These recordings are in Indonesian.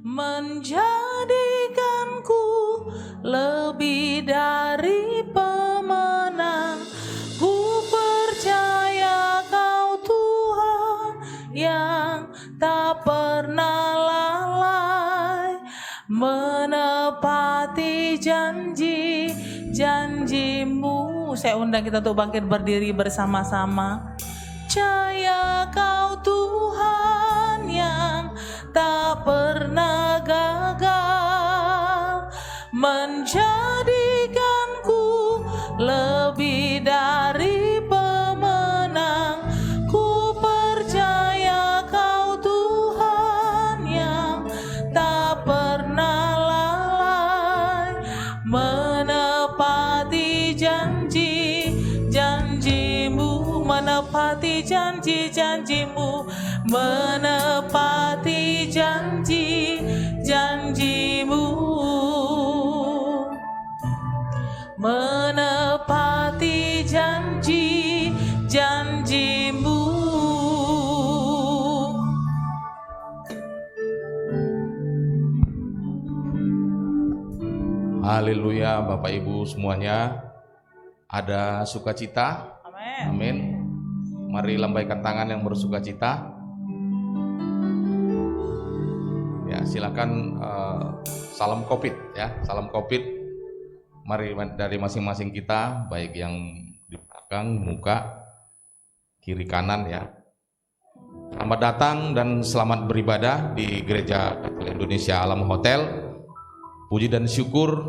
menjadikanku lebih dari pemenang. Ku percaya Kau Tuhan yang tak pernah lalai, menepati janji-janjimu. Saya undang kita untuk bangkit berdiri bersama-sama. Percaya Kau Tuhan yang tak pernah gagal, menjadikanku lebih dari pemenang. Ku percaya Kau Tuhan yang tak pernah lalai, menepati janji-janjimu, menepati janji-janjimu, menepati janji-janjimu, menepati janji-janjimu. Haleluya, Bapak Ibu semuanya. Ada sukacita? Amin. Amin. Mari lambaikan tangan yang bersukacita. Ya, silakan salam Covid ya, salam Covid. Mari dari masing-masing kita, baik yang di belakang, muka, kiri kanan ya. Selamat datang dan selamat beribadah di Gereja Indonesia Alam Hotel. Puji dan syukur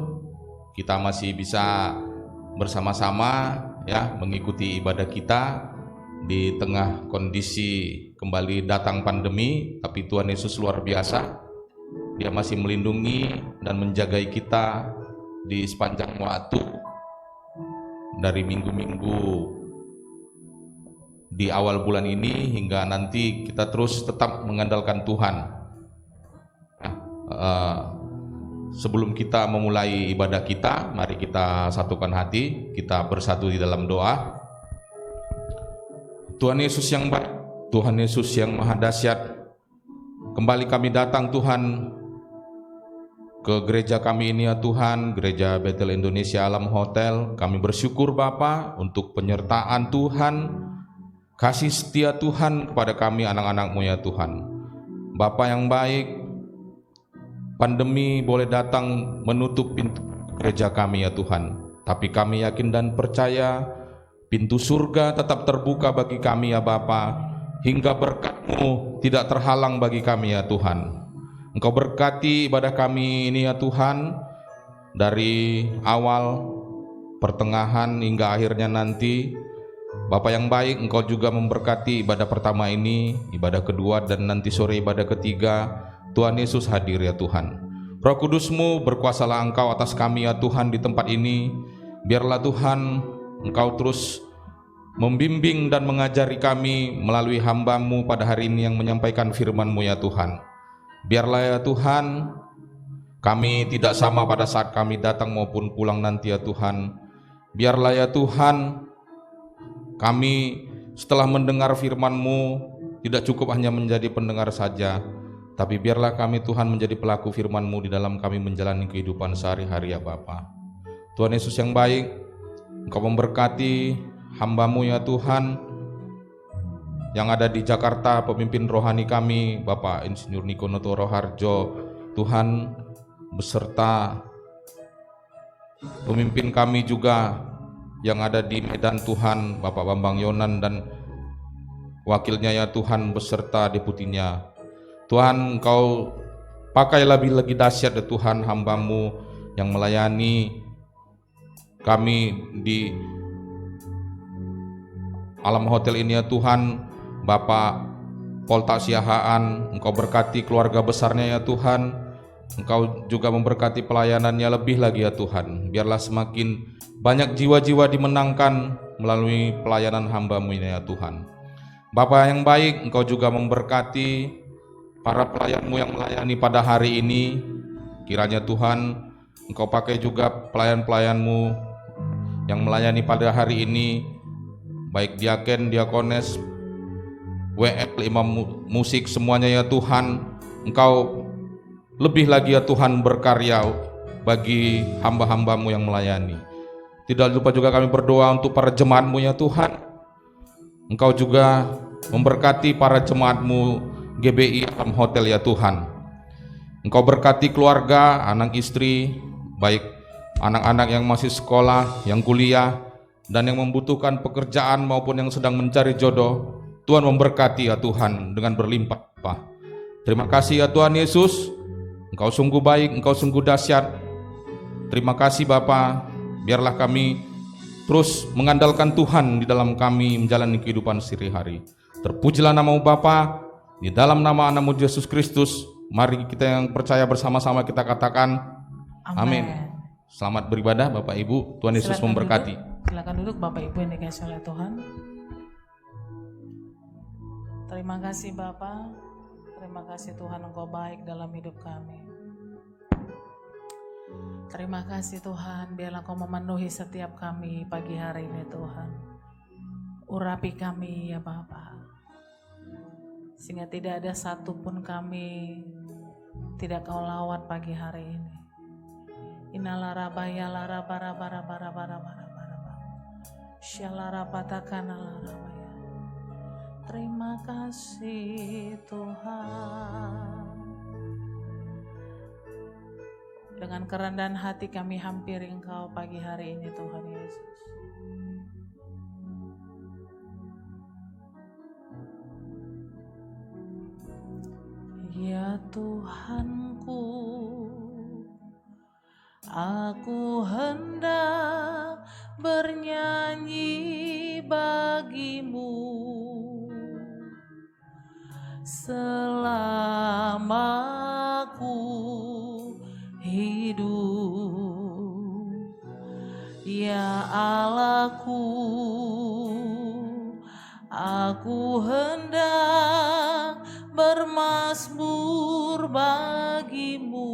kita masih bisa bersama-sama ya mengikuti ibadah kita di tengah kondisi kembali datang pandemi, tapi Tuhan Yesus luar biasa. Dia masih melindungi dan menjagai kita di sepanjang waktu dari minggu-minggu di awal bulan ini hingga nanti kita terus tetap mengandalkan Tuhan. Sebelum kita memulai ibadah kita, mari kita satukan hati, kita bersatu di dalam doa. Tuhan Yesus yang baik, Tuhan Yesus yang maha dahsyat, kembali kami datang Tuhan ke gereja kami ini ya Tuhan, Gereja Bethel Indonesia Alam Hotel. Kami bersyukur Bapa untuk penyertaan Tuhan, kasih setia Tuhan kepada kami anak-anak-Mu ya Tuhan. Bapa yang baik, pandemi boleh datang menutup pintu gereja kami ya Tuhan, tapi kami yakin dan percaya pintu surga tetap terbuka bagi kami ya Bapa, hingga berkat-Mu tidak terhalang bagi kami ya Tuhan. Engkau berkati ibadah kami ini ya Tuhan, dari awal, pertengahan hingga akhirnya nanti. Bapa yang baik, Engkau juga memberkati ibadah pertama ini, ibadah kedua, dan nanti sore ibadah ketiga. Tuhan Yesus hadir ya Tuhan. Roh Kudus-Mu, berkuasalah Engkau atas kami ya Tuhan di tempat ini. Biarlah Tuhan Engkau terus membimbing dan mengajari kami melalui hamba-Mu pada hari ini yang menyampaikan firman-Mu ya Tuhan. Biarlah ya Tuhan kami tidak sama pada saat kami datang maupun pulang nanti ya Tuhan. Biarlah ya Tuhan kami setelah mendengar firman-Mu tidak cukup hanya menjadi pendengar saja, tapi biarlah kami Tuhan menjadi pelaku firman-Mu di dalam kami menjalani kehidupan sehari-hari ya Bapa. Tuhan Yesus yang baik, Engkau memberkati hamba-Mu ya Tuhan yang ada di Jakarta, pemimpin rohani kami Bapak Insinyur Niko Notoro Harjo Tuhan, beserta pemimpin kami juga yang ada di Medan Tuhan, Bapak Bambang Yonan dan wakilnya ya Tuhan beserta deputinya. Tuhan, Engkau pakai lebih lagi dahsyat ya Tuhan hamba-Mu yang melayani kami di Alam Hotel ini ya Tuhan. Bapak Polta Siahaan, Engkau berkati keluarga besarnya ya Tuhan. Engkau juga memberkati pelayanannya lebih lagi ya Tuhan. Biarlah semakin banyak jiwa-jiwa dimenangkan melalui pelayanan hamba-Mu ini ya Tuhan. Bapa yang baik, Engkau juga memberkati para pelayan-Mu yang melayani pada hari ini. Kiranya Tuhan Engkau pakai juga pelayan-pelayan-Mu yang melayani pada hari ini, baik diaken, diakones, WL, imam musik, semuanya ya Tuhan. Engkau lebih lagi ya Tuhan berkarya bagi hamba-hamba-Mu yang melayani. Tidak lupa juga kami berdoa untuk para jemaat-Mu ya Tuhan. Engkau juga memberkati para jemaat-Mu GBI Alam Hotel ya Tuhan. Engkau berkati keluarga, anak istri, baik anak-anak yang masih sekolah, yang kuliah, dan yang membutuhkan pekerjaan maupun yang sedang mencari jodoh. Tuhan memberkati ya Tuhan dengan berlimpah. Terima kasih ya Tuhan Yesus, Engkau sungguh baik, Engkau sungguh dahsyat. Terima kasih Bapa, biarlah kami terus mengandalkan Tuhan di dalam kami menjalani kehidupan sehari-hari. Terpujilah nama-Mu Bapa, di dalam nama Anak-Mu Yesus Kristus. Mari kita yang percaya bersama-sama kita katakan amin. Selamat beribadah Bapak Ibu, Tuhan Yesus memberkati. Silakan duduk Bapak Ibu yang dikasihi oleh Tuhan. Terima kasih Bapak, terima kasih Tuhan, Engkau baik dalam hidup kami. Terima kasih Tuhan, biarlah Engkau memenuhi setiap kami pagi hari ini Tuhan. Urapi kami ya Bapak, sehingga tidak ada satupun kami tidak Kau lawat pagi hari ini. Inalarabaya larabara bara bara bara bara bara syalarapatakan larabaya. Terima kasih Tuhan. Dengan kerendahan hati kami hampiri Engkau pagi hari ini Tuhan Yesus. Ya Tuhanku, aku hendak bernyanyi bagi-Mu selama aku hidup. Ya Allahku, aku hendak bermazmur bagi-Mu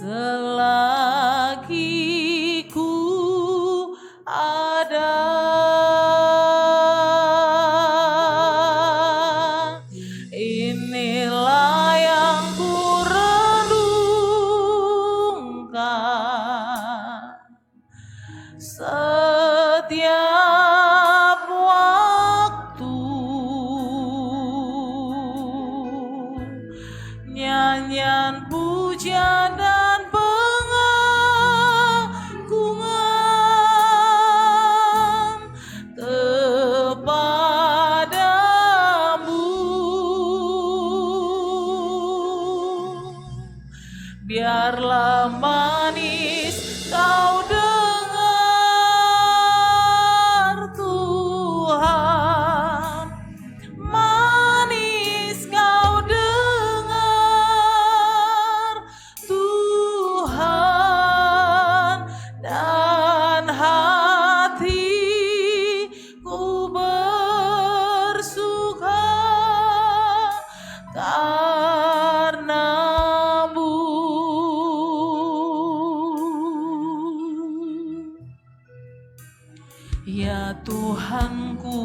selagi ku ada. Inilah yang ku renungkan setiap waktu. Nyanyian pujian dan pengagungan kepadamu. Biarlah manis Kau dengar Tuhan, manis Kau dengar Tuhan, dan hatiku bersuka karena-Mu. Ya Tuhanku,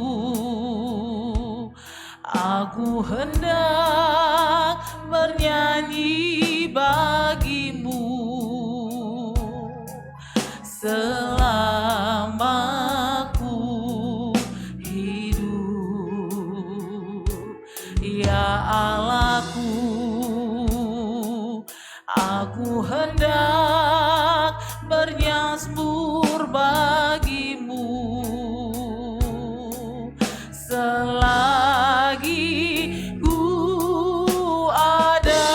aku hendak bernyanyi bagi-Mu selama aku hidup. Ya Allahku, aku hendak bermazmur bagi-Mu selagi ku ada.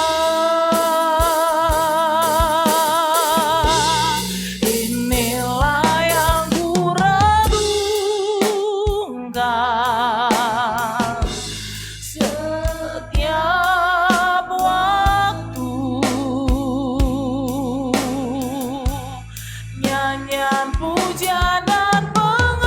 Inilah yang ku renungkan setiap waktu. Nyanyian pujian dan pengagungan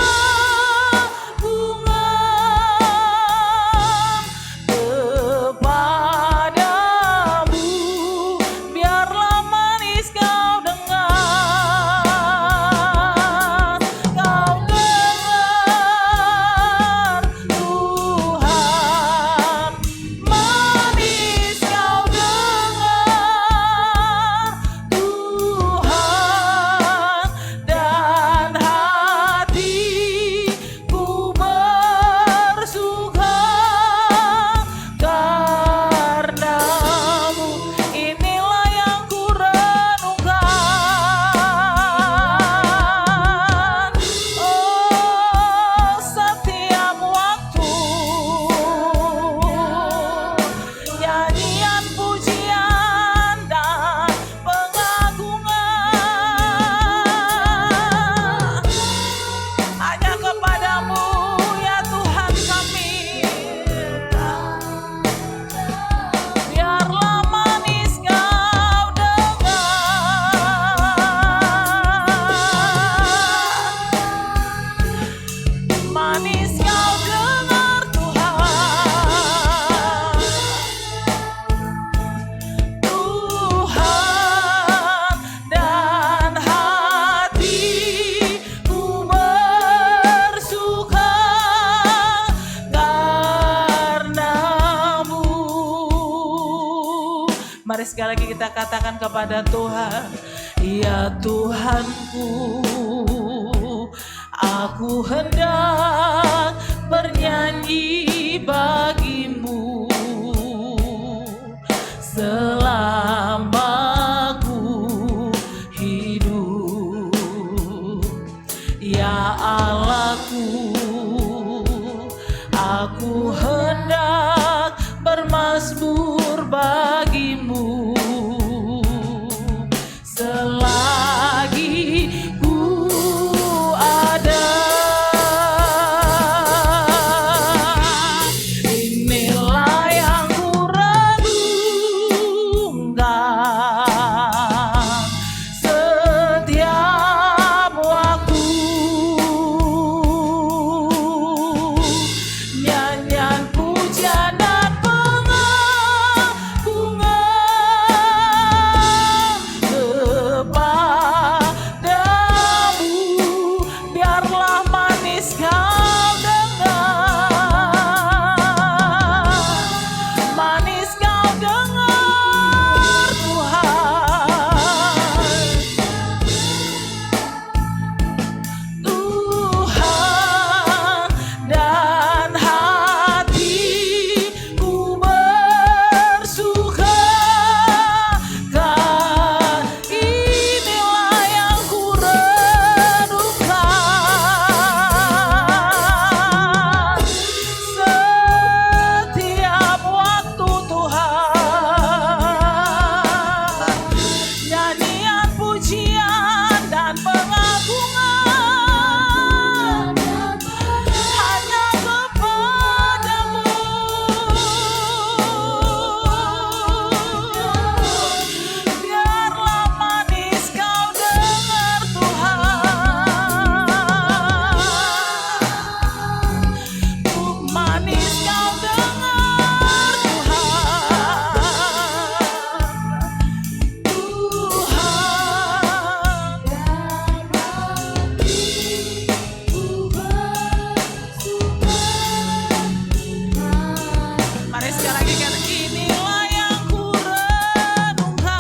Mari sekali lagi kita katakan kepada Tuhan, ya Tuhanku, aku hendak bernyanyi bagimu selama ku hidup. Ya Allahku, aku hendak bermazmur bagimu selagi ku ada. Inilah yang ku renungkan setiap waktu, nyanyian pujian dan pengagungan kepadamu. Biarlah manis kau dengar, manis kau dengar Tuhan. Tuhan, dan hatiku bersuka, kan inilah yang ku renungkan setiap waktu Tuhan. Nyanyian pujian dan pengagungan hanya kepadamu. Biarlah manis kau dengar Tuhan, manis kau dengar Tuhan. Mari sekali lagi kan, inilah yang ku renungkan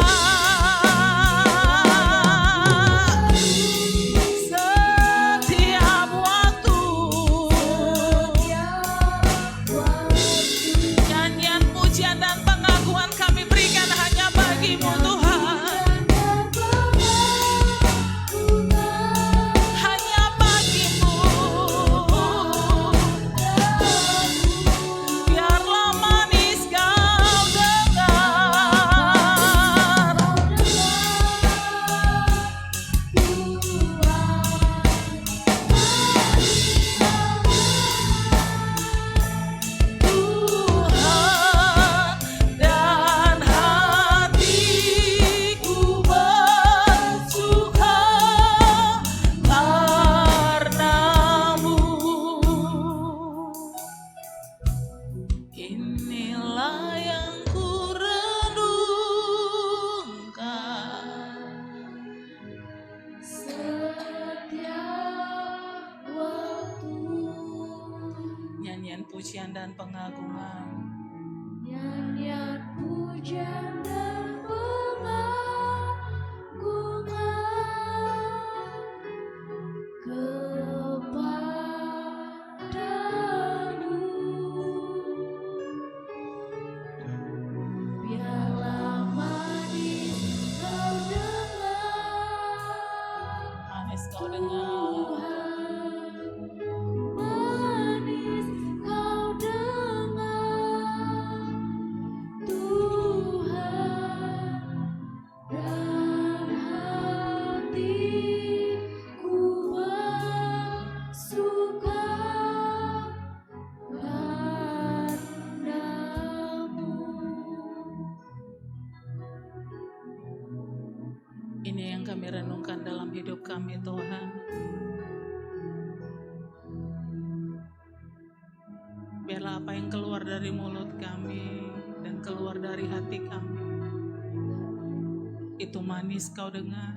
setiap waktu. Nyanyian pujian dan pengakuan kami berikan hanya bagimu Tuhan, hanya bagimu. Biarlah manis kau dengar, Tuhan, dan hatiku bersuka karenamu. Inilah yang ku renungkan setiap waktu. Nyanyian pujian dan pengagungan, nyanyian pujian dan pengagungan kepadamu. Biarlah manis kau dengar, manis kau dengar, manis kau dengar Tuhan, dan hatiku bersuka padamu. Ini yang kami renungkan dalam hidup kami Tuhan. Biarlah apa yang keluar dari mulut kami dan keluar dari hati kami itu manis kau dengar.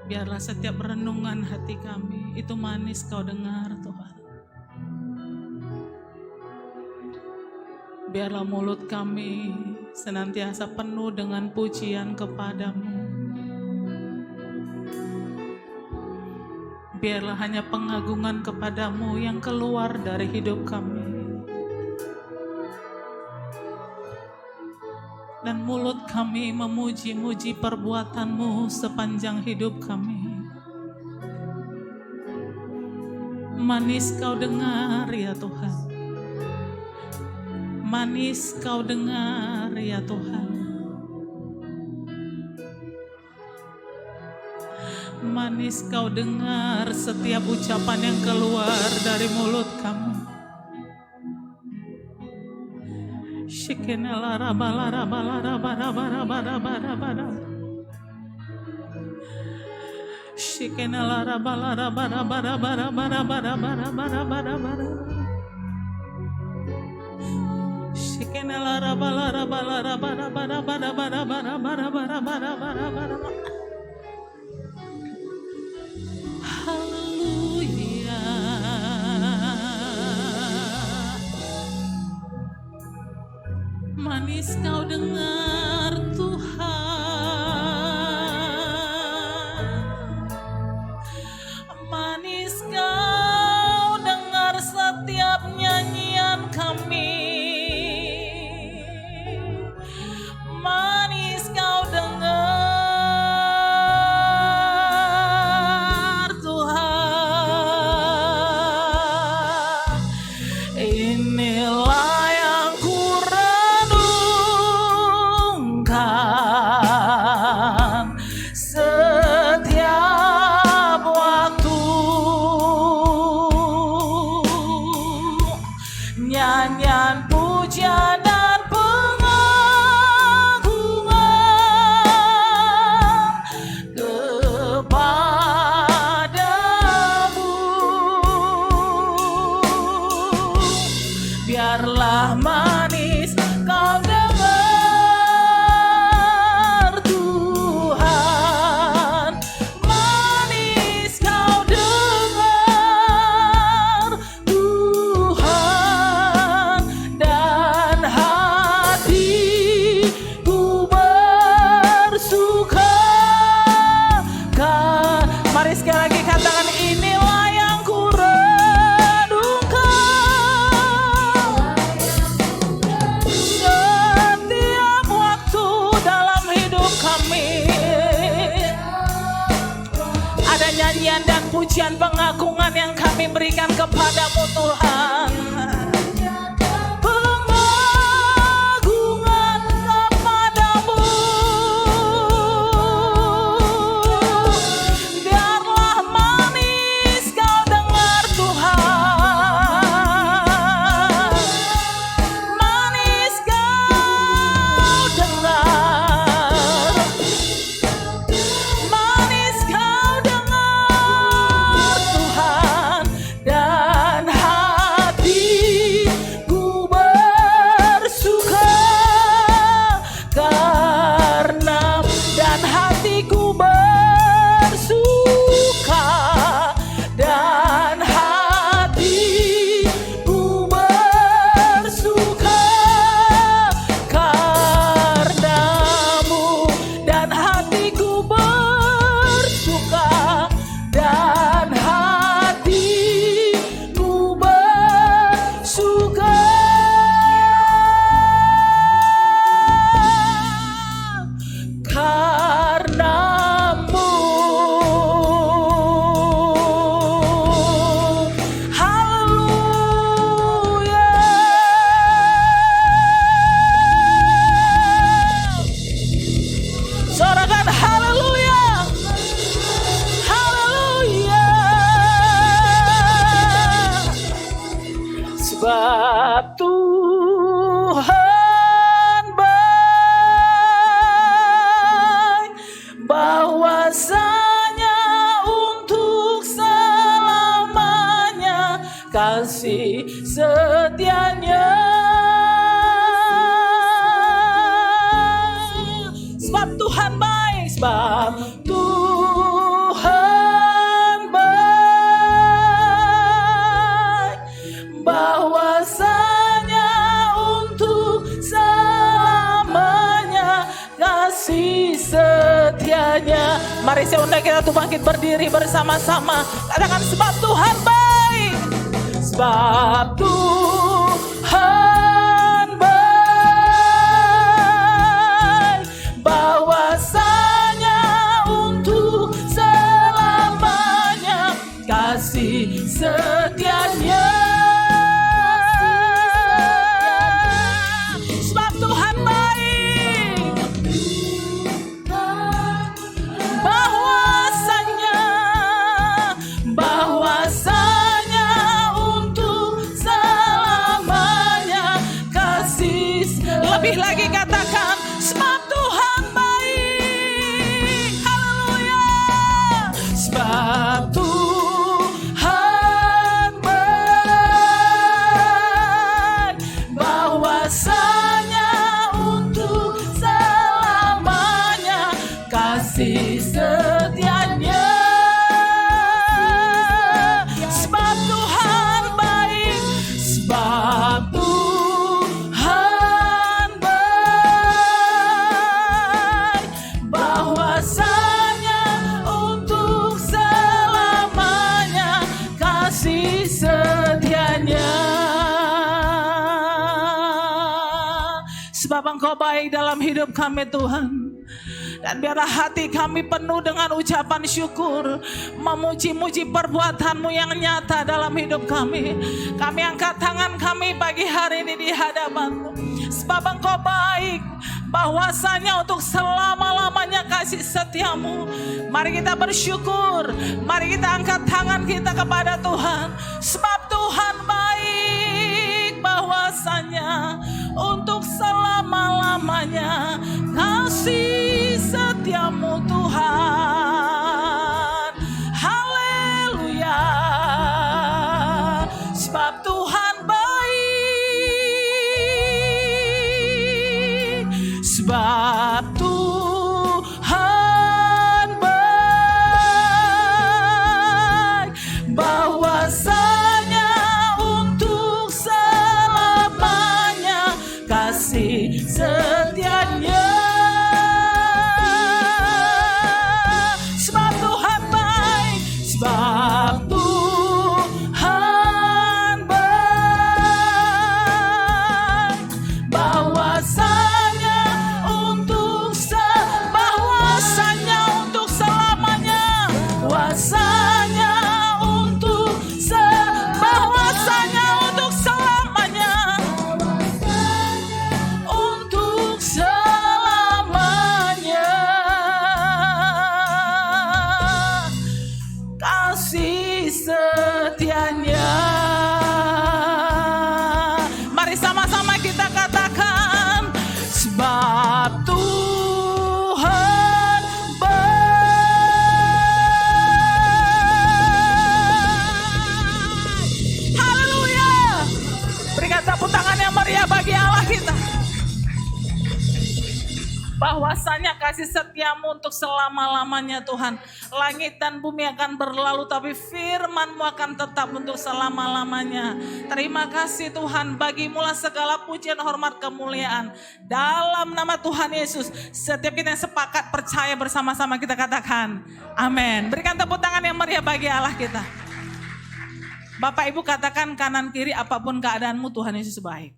Biarlah setiap renungan hati kami itu manis kau dengar Tuhan. biarlah mulut kami senantiasa penuh dengan pujian kepadamu. Biarlah hanya pengagungan kepadamu yang keluar dari hidup kami. Dan mulut kami memuji-muji perbuatan-Mu sepanjang hidup kami. Manis Kau dengar ya Tuhan. Manis Kau dengar ya Tuhan. Manis Kau dengar setiap ucapan yang keluar dari mulut kami. Manis Kau dengar Tuhan. Manis Kau dengar setiap nyanyian kami. Manis Kau dengar Tuhan. Inilah setiap waktu, nyanyian pujian dan pengagungan kepadamu. Biarlah manis Kau dengar Tuhan. Manis Kau dengar Tuhan. Dan hatiku bersuka. Mari sekali lagi katakan, inilah yang ku renungkan. Setiap waktu dalam hidup kami ada nyanyian dan pujian pengagungan yang kami berikan kepadamu Tuhan. Pengagungan kepadamu. Biarlah manis Kau dengar Tuhan. Manis Kau dengar. Manis Kau dengar Tuhan. Dan hatiku bersuka karena, dan hatiku bersuka, dan hatiku bersuka karenamu, dan hatiku bersuka, dan hatiku bersuka karenamu. Haleluya. Sorakan haleluya. Haleluya. Sebab Tuhan baik, bahwasanya untuk selamanya kasih setianya. Sebab Tuhan baik, sebab Tuhan baik, bahwasanya untuk Mari saya undang kita untuk bangkit berdiri bersama-sama. Katakan sebab Tuhan baik. Sebab Tuhan baik, bahwasanya untuk selamanya kasih setianya. Sebab Tuhan baik, bahwasanya untuk selamanya kasih. Lebih lagi katakan sebab Tuhan baik. Haleluya. Sebab Tuhan baik, bahwasanya untuk selamanya kasih setianya. Sebab Tuhan baik, sebab Tuhan baik, bahwasanya untuk selamanya kasih setianya. Sebab Engkau baik dalam hidup kami Tuhan. Dan biarlah hati kami penuh dengan ucapan syukur, memuji-muji perbuatan-Mu yang nyata dalam hidup kami. Kami angkat tangan kami pagi hari ini di hadapan-Mu. Sebab Engkau baik, bahwasanya untuk selama-lamanya kasih setia-Mu. Mari kita bersyukur, mari kita angkat tangan kita kepada Tuhan. Sebab Tuhan baik, bahwasanya untuk selama-lamanya kasih setiamu Tuhan. Haleluya. Sebab Tuhan baik, sebab Tuhan baik, bahwasanya untuk selamanya kasih setianya. Sebab Tuhan baik, sebab Tuhan baik, bahwasanya untuk selamanya, bahwasanya untuk selamanya, untuk selamanya kasih setianya. Mari sama-sama kita katakan sebab Tuhan baik. Haleluya. Berikan tepuk tangan yang meriah bagi Allah kita. Bahwasanya kasih setiamu untuk selama-lamanya Tuhan. Langit dan bumi akan berlalu, tapi firman-Mu akan tetap untuk selama-lamanya. Terima kasih Tuhan, bagimu lah segala pujian, hormat, kemuliaan. Dalam nama Tuhan Yesus, setiap kita yang sepakat percaya bersama-sama kita katakan amin. Berikan tepuk tangan yang meriah bagi Allah kita. Bapak Ibu katakan kanan kiri, apapun keadaanmu Tuhan Yesus baik.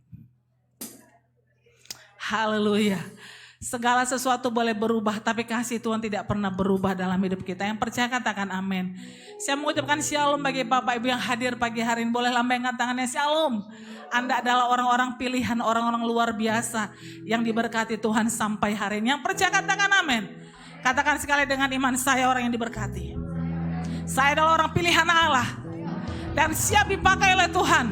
Haleluya. Segala sesuatu boleh berubah, tapi kasih Tuhan tidak pernah berubah dalam hidup kita. Yang percaya katakan amin. Saya mengucapkan shalom bagi Bapak Ibu yang hadir pagi hari ini. Boleh lambaikan tangannya, shalom. Anda adalah orang-orang pilihan, orang-orang luar biasa yang diberkati Tuhan sampai hari ini. Yang percaya katakan amin. Katakan sekali dengan iman, saya orang yang diberkati. Saya adalah orang pilihan Allah dan siap dipakai oleh Tuhan.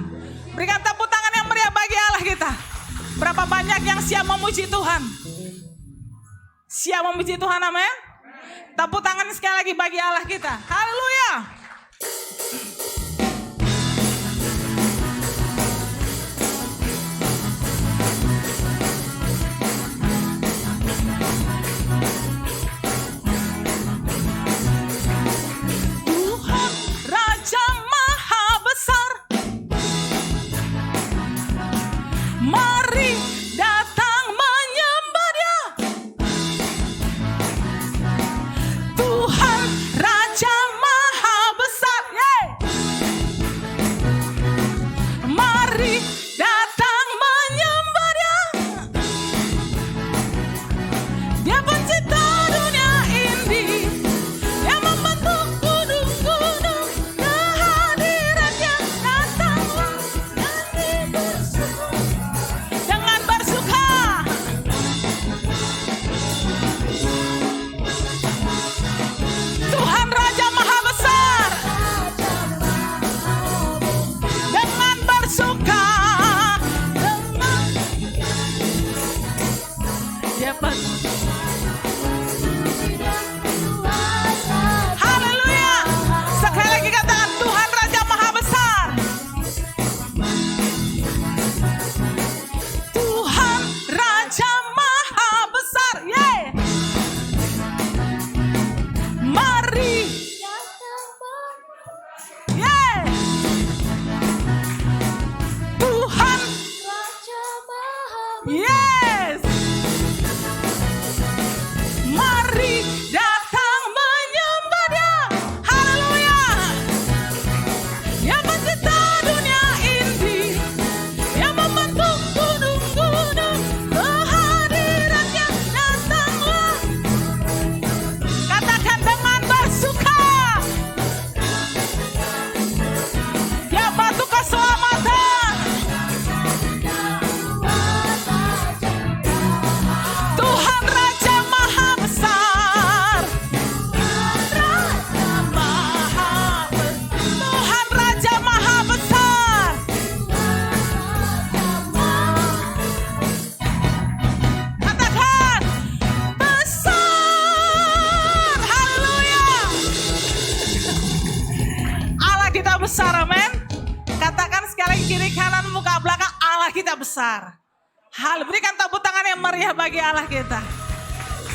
Berikan tepuk tangan yang meriah bagi Allah kita. Berapa banyak yang siap memuji Tuhan? Siap memuji Tuhan, amin. Tepuk tangan sekali lagi bagi Allah kita. Haleluya. Tuhan Raja Maha Besar, mari datang menyembah Dia. Tuhan kita besar. Berikan tepuk tangan yang meriah bagi Allah kita.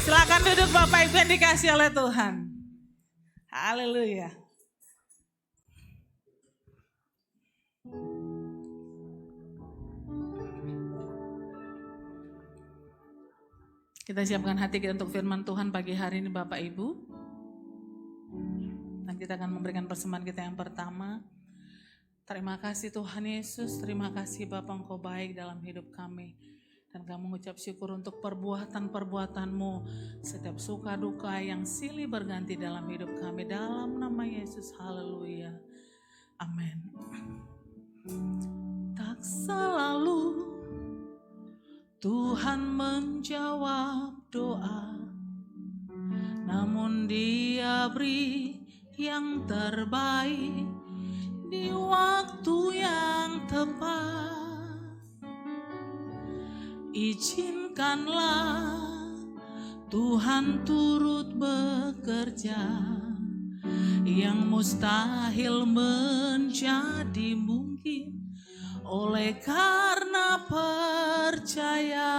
Silakan duduk Bapak Ibu yang dikasih oleh Tuhan. Haleluya. Kita siapkan hati kita untuk firman Tuhan pagi hari ini Bapak Ibu. Dan kita akan memberikan persembahan kita yang pertama. Terima kasih Tuhan Yesus, terima kasih Bapa Engkau baik dalam hidup kami. Dan kami mengucap syukur untuk perbuatan-perbuatan-Mu. Setiap suka duka yang silih berganti dalam hidup kami. Dalam nama Yesus, haleluya. Amin. Tak selalu Tuhan menjawab doa, namun Dia beri yang terbaik di waktu yang tepat. Izinkanlah Tuhan turut bekerja, yang mustahil menjadi mungkin oleh karena percaya.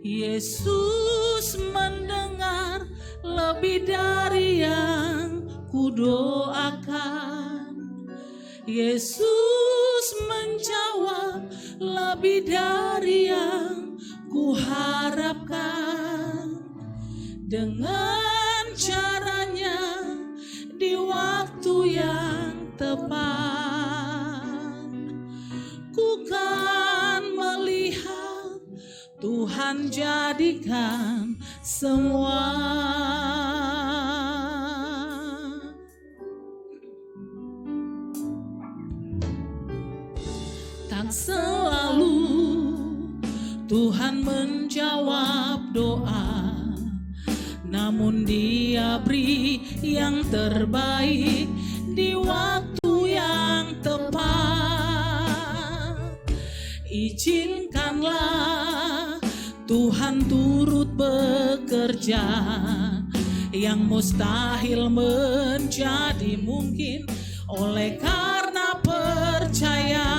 Yesus mendengar lebih dari yang kudoakan. Yesus menjawab lebih dari yang kuharapkan. Dengan caranya di waktu yang tepat, ku kan melihat Tuhan jadikan semua. Tak selalu Tuhan menjawab doa, namun Dia beri yang terbaik di waktu yang tepat. Izinkanlah Tuhan turut bekerja, yang mustahil menjadi mungkin oleh karena percaya.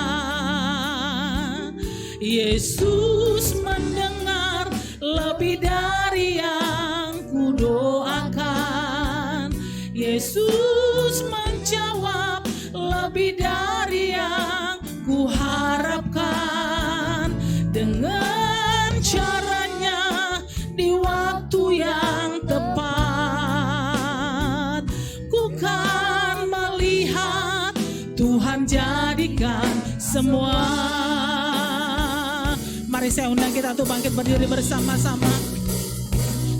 Yesus mendengar lebih dari yang kudoakan. Yesus menjawab lebih dari yang kuharapkan. Dengan caranya di waktu yang tepat, ku kan melihat Tuhan jadikan semua. Mari saya undang kita untuk bangkit berdiri bersama-sama.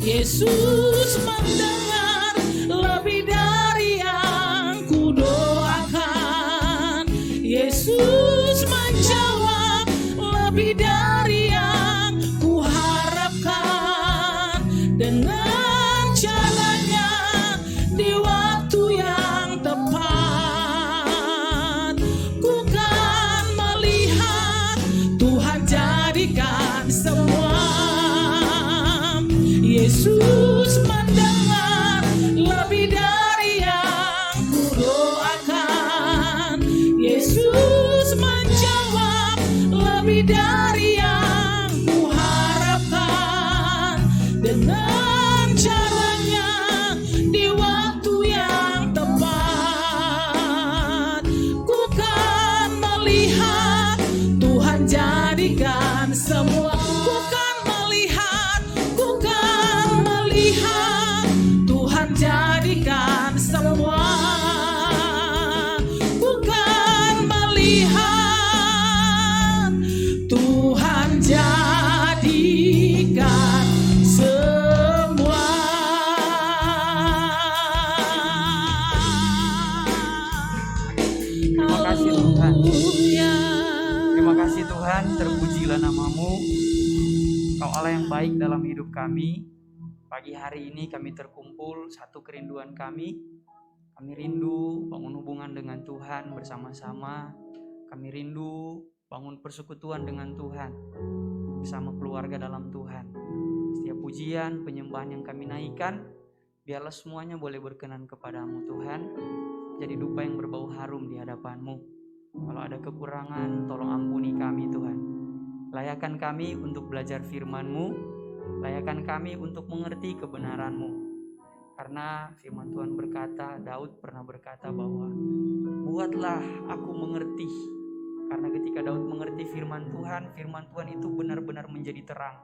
Yesus mendengar lebih dari yang kudoakan. Yesus menjawab lebih dari yang kuharapkan. Dengan caranya di waktu yang tepat, ku kan melihat Tuhan jadikan semua. Yesus mendengar lebih dari yang kudoakan. Yesus menjawab lebih dari yang kuharapkan. Dengan caranya di waktu yang tepat, ku kan melihat Tuhan jadikan semua. Ku kan melihat Tuhan jadikan semua. Ku kan melihat Tuhan jadikan semua. Terima kasih Tuhan. Terima kasih Tuhan, terpujilah nama-Mu. Kau Allah yang baik dalam hidup kami. Pagi hari ini kami terkumpul, satu kerinduan kami. Kami rindu bangun hubungan dengan Tuhan bersama-sama. Kami rindu bangun persekutuan dengan Tuhan bersama keluarga dalam Tuhan. Setiap pujian, penyembahan yang kami naikkan, biarlah semuanya boleh berkenan kepadamu Tuhan. Jadi dupa yang berbau harum di hadapan-Mu. Kalau ada ada kekurangan, tolong ampuni kami Tuhan. Layakan kami untuk belajar firman-Mu, layakan kami untuk mengerti kebenaran-Mu. Karena firman Tuhan berkata, Daud pernah berkata bahwa buatlah aku mengerti. Karena ketika Daud mengerti firman Tuhan itu benar-benar menjadi terang.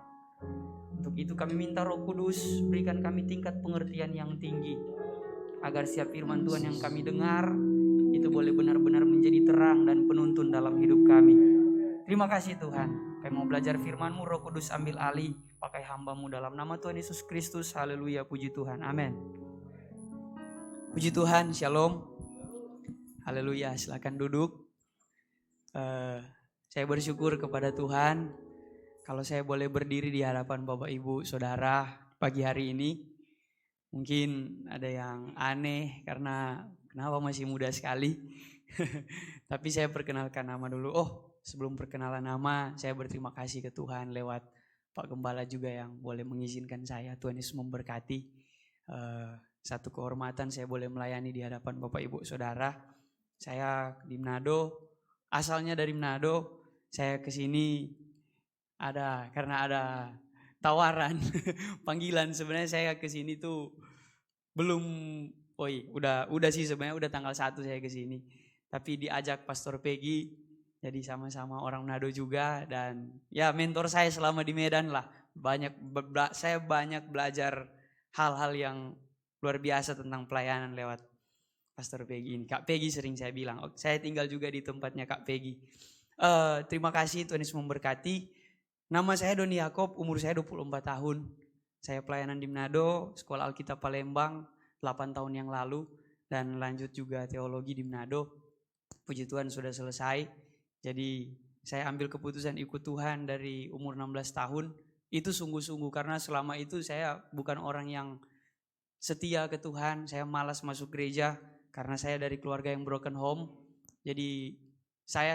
Untuk itu kami minta Roh Kudus, berikan kami tingkat pengertian yang tinggi, agar setiap firman Tuhan yang kami dengar itu boleh benar-benar menjadi terang dan penuntun dalam hidup kami. Terima kasih Tuhan. Kami mau belajar firman-Mu, Roh Kudus ambil alih, pakai hamba-Mu dalam nama Tuhan Yesus Kristus. Haleluya, puji Tuhan. Amin. Puji Tuhan, shalom. Haleluya, silakan duduk. Saya bersyukur kepada Tuhan kalau saya boleh berdiri di hadapan Bapak Ibu Saudara pagi hari ini. Mungkin ada yang aneh karena kenapa masih muda sekali. Tapi saya perkenalkan nama dulu. Sebelum perkenalan nama, saya berterima kasih ke Tuhan lewat Pak Gembala juga yang boleh mengizinkan saya. Tuhan Yesus memberkati. Satu kehormatan saya boleh melayani di hadapan Bapak Ibu Saudara. Saya di Manado. Asalnya dari Manado, saya ke sini karena ada tawaran panggilan. Sebenarnya saya ke sini tuh belum udah sih sebenarnya udah tanggal 1 saya ke sini. Tapi diajak Pastor Peggy, jadi sama-sama orang Manado juga, dan ya mentor saya selama di Medan lah. Saya banyak belajar hal-hal yang luar biasa tentang pelayanan lewat Pastor Peggy ini. Kak Peggy sering saya bilang, saya tinggal juga di tempatnya Kak Peggy. Terima kasih, Tuhan Yesus memberkati. Nama saya Doni Yakob, umur saya 24 tahun. Saya pelayanan di Manado, Sekolah Alkitab Palembang 8 tahun yang lalu, dan lanjut juga teologi di Manado. Puji Tuhan sudah selesai. Jadi saya ambil keputusan ikut Tuhan dari umur 16 tahun. Itu sungguh-sungguh karena selama itu saya bukan orang yang setia ke Tuhan. Saya malas masuk gereja. Karena saya dari keluarga yang broken home, jadi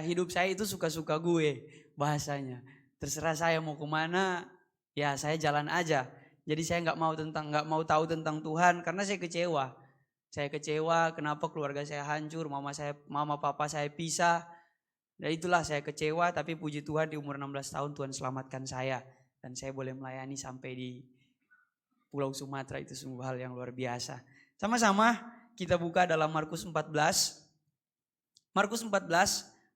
hidup saya itu suka-suka gue bahasanya. Terserah saya mau kemana, ya saya jalan aja. Jadi saya nggak mau tahu tentang Tuhan karena saya kecewa. Saya kecewa kenapa keluarga saya hancur, mama papa saya pisah. Dan itulah saya kecewa. Tapi puji Tuhan di umur 16 tahun Tuhan selamatkan saya dan saya boleh melayani sampai di Pulau Sumatera. Itu sungguh hal yang luar biasa. Sama-sama. Kita buka dalam Markus 14. Markus 14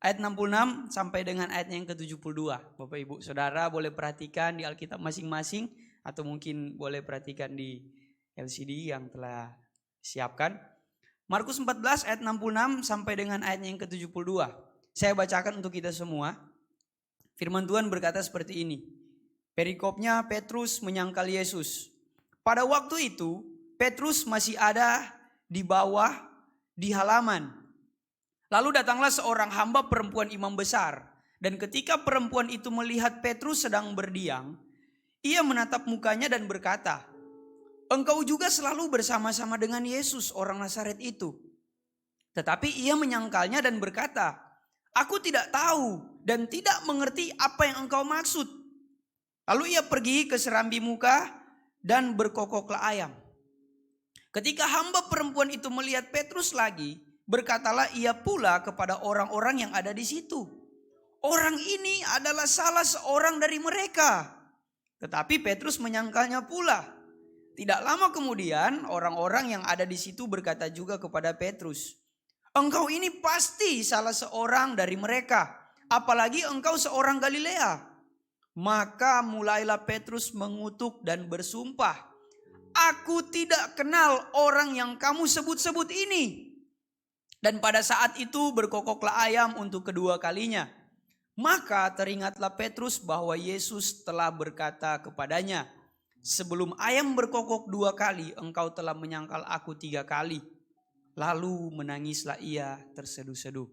ayat 66 sampai dengan ayatnya yang ke-72. Bapak Ibu Saudara boleh perhatikan di Alkitab masing-masing atau mungkin boleh perhatikan di LCD yang telah siapkan. Markus 14 ayat 66 sampai dengan ayatnya yang ke-72. Saya bacakan untuk kita semua. Firman Tuhan berkata seperti ini. Perikopnya Petrus menyangkal Yesus. Pada waktu itu Petrus masih ada di bawah di halaman. Lalu datanglah seorang hamba perempuan imam besar. Dan ketika perempuan itu melihat Petrus sedang berdiam, ia menatap mukanya dan berkata, "Engkau juga selalu bersama-sama dengan Yesus orang Nazaret itu." Tetapi ia menyangkalnya dan berkata, "Aku tidak tahu dan tidak mengerti apa yang engkau maksud." Lalu ia pergi ke serambi muka dan berkokoklah ayam. Ketika hamba perempuan itu melihat Petrus lagi, berkatalah ia pula kepada orang-orang yang ada di situ, "Orang ini adalah salah seorang dari mereka." Tetapi Petrus menyangkalnya pula. Tidak lama kemudian orang-orang yang ada di situ berkata juga kepada Petrus, "Engkau ini pasti salah seorang dari mereka, apalagi engkau seorang Galilea." Maka mulailah Petrus mengutuk dan bersumpah, "Aku tidak kenal orang yang kamu sebut-sebut ini." Dan pada saat itu berkokoklah ayam untuk kedua kalinya. Maka teringatlah Petrus bahwa Yesus telah berkata kepadanya, "Sebelum ayam berkokok 2 kali, engkau telah menyangkal aku 3 kali." Lalu menangislah ia terseduh-seduh.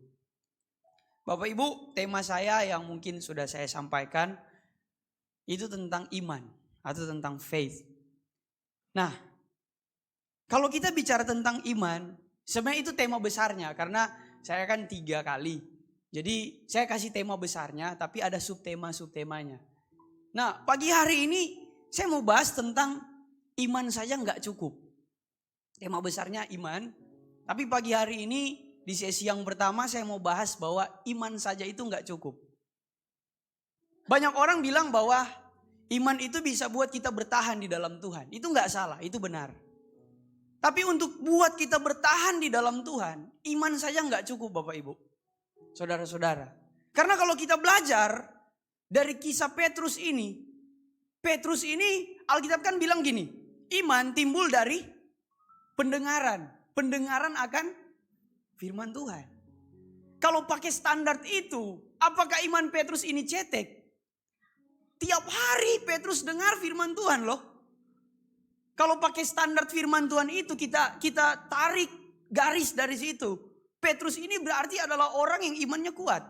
Bapak Ibu, tema saya yang mungkin sudah saya sampaikan itu tentang iman atau tentang faith. Nah, kalau kita bicara tentang iman, sebenarnya itu tema besarnya karena saya kan 3 kali. Jadi saya kasih tema besarnya tapi ada subtema-subtemanya. Nah, pagi hari ini saya mau bahas tentang iman saja nggak cukup. Tema besarnya iman, tapi pagi hari ini di sesi yang pertama saya mau bahas bahwa iman saja itu nggak cukup. Banyak orang bilang bahwa iman itu bisa buat kita bertahan di dalam Tuhan. Itu nggak salah, itu benar. Tapi untuk buat kita bertahan di dalam Tuhan, iman saja nggak cukup Bapak Ibu, saudara-saudara. Karena kalau kita belajar dari kisah Petrus ini Alkitab kan bilang gini, iman timbul dari pendengaran. Pendengaran akan firman Tuhan. Kalau pakai standar itu, apakah iman Petrus ini cetek? Tiap hari Petrus dengar firman Tuhan loh. Kalau pakai standar firman Tuhan itu kita tarik garis dari situ. Petrus ini berarti adalah orang yang imannya kuat.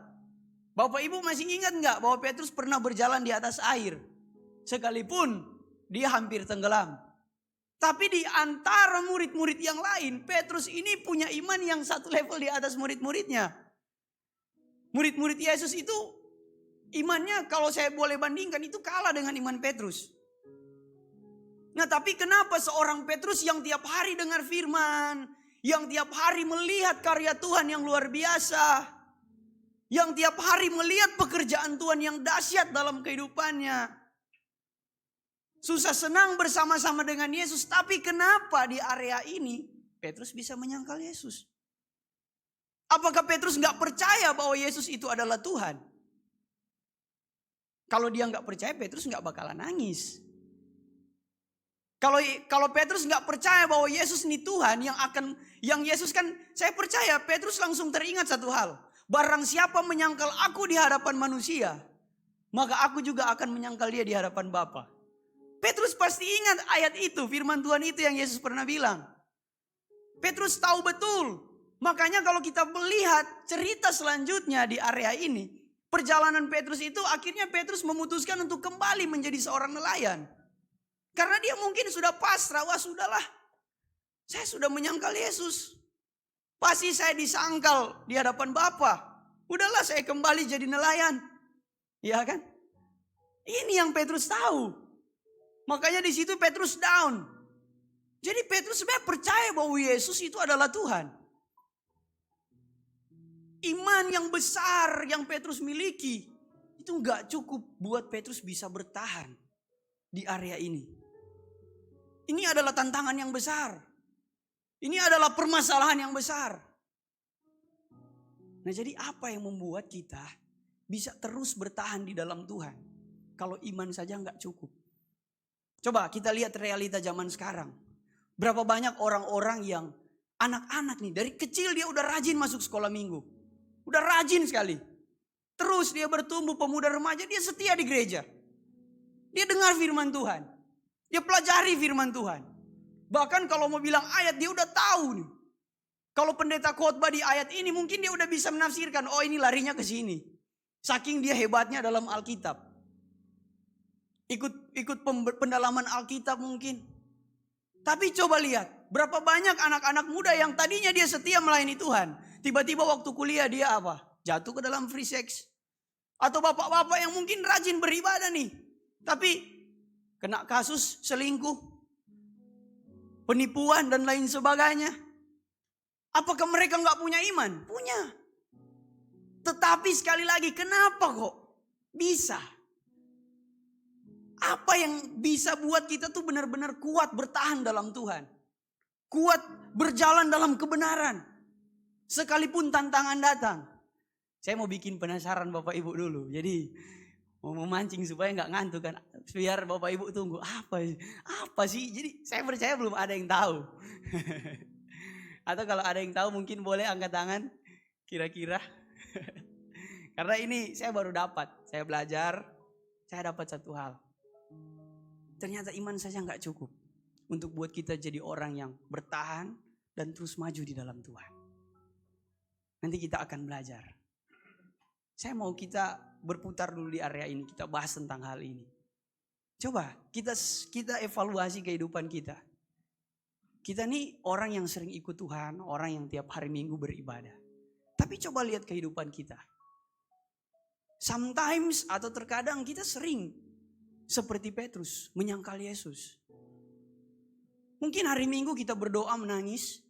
Bapak Ibu masih ingat nggak bahwa Petrus pernah berjalan di atas air? Sekalipun dia hampir tenggelam. Tapi di antara murid-murid yang lain, Petrus ini punya iman yang satu level di atas murid-muridnya. Murid-murid Yesus itu imannya kalau saya boleh bandingkan itu kalah dengan iman Petrus. Nah tapi kenapa seorang Petrus yang tiap hari dengar firman, yang tiap hari melihat karya Tuhan yang luar biasa, yang tiap hari melihat pekerjaan Tuhan yang dahsyat dalam kehidupannya, susah senang bersama-sama dengan Yesus, tapi kenapa di area ini Petrus bisa menyangkal Yesus? Apakah Petrus nggak percaya bahwa Yesus itu adalah Tuhan? Kalau dia nggak percaya, Petrus nggak bakalan nangis. Kalau Petrus nggak percaya bahwa Yesus ini Tuhan yang Yesus kan, saya percaya Petrus langsung teringat satu hal. Barang siapa menyangkal aku di hadapan manusia, maka aku juga akan menyangkal dia di hadapan Bapa. Petrus pasti ingat ayat itu, firman Tuhan itu yang Yesus pernah bilang. Petrus tahu betul. Makanya kalau kita melihat cerita selanjutnya di area ini, perjalanan Petrus itu akhirnya Petrus memutuskan untuk kembali menjadi seorang nelayan. Karena dia mungkin sudah pasrah, wah sudahlah, saya sudah menyangkal Yesus. Pasti saya disangkal di hadapan Bapa. Udahlah saya kembali jadi nelayan. Ya kan? Ini yang Petrus tahu. Makanya di situ Petrus down. Jadi Petrus sebenarnya percaya bahwa Yesus itu adalah Tuhan. Iman yang besar yang Petrus miliki itu nggak cukup buat Petrus bisa bertahan di area ini. Ini adalah tantangan yang besar. Ini adalah permasalahan yang besar. Nah, jadi apa yang membuat kita bisa terus bertahan di dalam Tuhan kalau iman saja nggak cukup? Coba kita lihat realita zaman sekarang. Berapa banyak orang-orang yang anak-anak nih dari kecil dia udah rajin masuk sekolah minggu. Udah rajin sekali. Terus dia bertumbuh pemuda remaja, dia setia di gereja. Dia dengar firman Tuhan. Dia pelajari firman Tuhan. Bahkan kalau mau bilang ayat dia udah tahu nih. Kalau pendeta khotbah di ayat ini mungkin dia udah bisa menafsirkan. Oh ini larinya ke sini. Saking dia hebatnya dalam Alkitab. Ikut pendalaman Alkitab mungkin. Tapi coba lihat. Berapa banyak anak-anak muda yang tadinya dia setia melayani Tuhan. Tiba-tiba waktu kuliah dia apa? Jatuh ke dalam free sex. Atau bapak-bapak yang mungkin rajin beribadah nih. Tapi kena kasus selingkuh, penipuan dan lain sebagainya. Apakah mereka nggak punya iman? Punya. Tetapi sekali lagi, kenapa kok bisa? Apa yang bisa buat kita tuh benar-benar kuat bertahan dalam Tuhan? Kuat berjalan dalam kebenaran. Sekalipun tantangan datang. Saya mau bikin penasaran Bapak Ibu dulu. Jadi mau memancing supaya nggak ngantuk kan. Biar Bapak Ibu tunggu apa sih? Jadi saya percaya belum ada yang tahu. Atau kalau ada yang tahu mungkin boleh angkat tangan. Kira-kira. Karena ini saya baru dapat. Saya belajar. Saya dapat satu hal. Ternyata iman saja nggak cukup. Untuk buat kita jadi orang yang bertahan. Dan terus maju di dalam Tuhan. Nanti kita akan belajar. Saya mau kita berputar dulu di area ini. Kita bahas tentang hal ini. Coba kita evaluasi kehidupan kita. Kita nih orang yang sering ikut Tuhan. Orang yang tiap hari Minggu beribadah. Tapi coba lihat kehidupan kita. Sometimes atau terkadang kita sering seperti Petrus menyangkal Yesus. Mungkin hari Minggu kita berdoa menangis.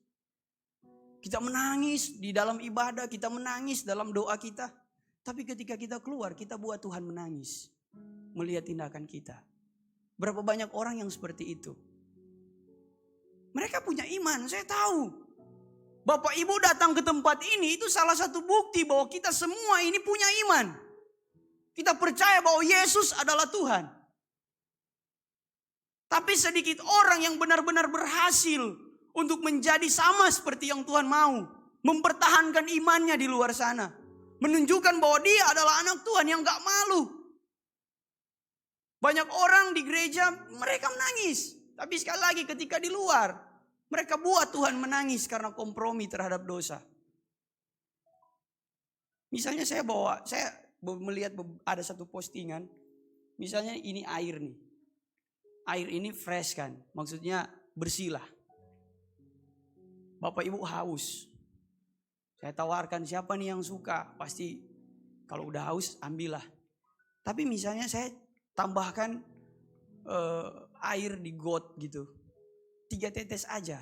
Kita menangis di dalam ibadah, kita menangis dalam doa kita. Tapi ketika kita keluar, kita buat Tuhan menangis melihat tindakan kita. Berapa banyak orang yang seperti itu. Mereka punya iman, saya tahu. Bapak Ibu datang ke tempat ini, itu salah satu bukti bahwa kita semua ini punya iman. Kita percaya bahwa Yesus adalah Tuhan. Tapi sedikit orang yang benar-benar berhasil untuk menjadi sama seperti yang Tuhan mau. Mempertahankan imannya di luar sana. Menunjukkan bahwa dia adalah anak Tuhan yang gak malu. Banyak orang di gereja mereka menangis. Tapi sekali lagi ketika di luar, mereka buat Tuhan menangis karena kompromi terhadap dosa. Misalnya saya melihat ada satu postingan. Misalnya ini air nih. Air ini fresh kan, maksudnya bersih lah. Bapak Ibu haus. Saya tawarkan siapa nih yang suka, pasti kalau udah haus ambillah. Tapi misalnya saya tambahkan air di got gitu. 3 tetes aja.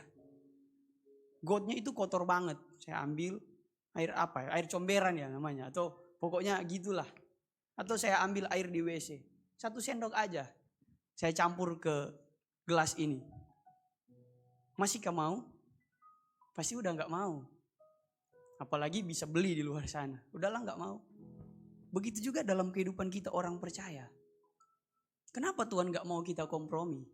Gotnya itu kotor banget. Saya ambil air apa ya? Air comberan ya namanya. Atau pokoknya gitulah. Atau saya ambil air di WC. 1 sendok aja. Saya campur ke gelas ini. Masihkah mau? Pasti udah gak mau. Apalagi bisa beli di luar sana. Udahlah gak mau. Begitu juga dalam kehidupan kita orang percaya. Kenapa Tuhan gak mau kita kompromi?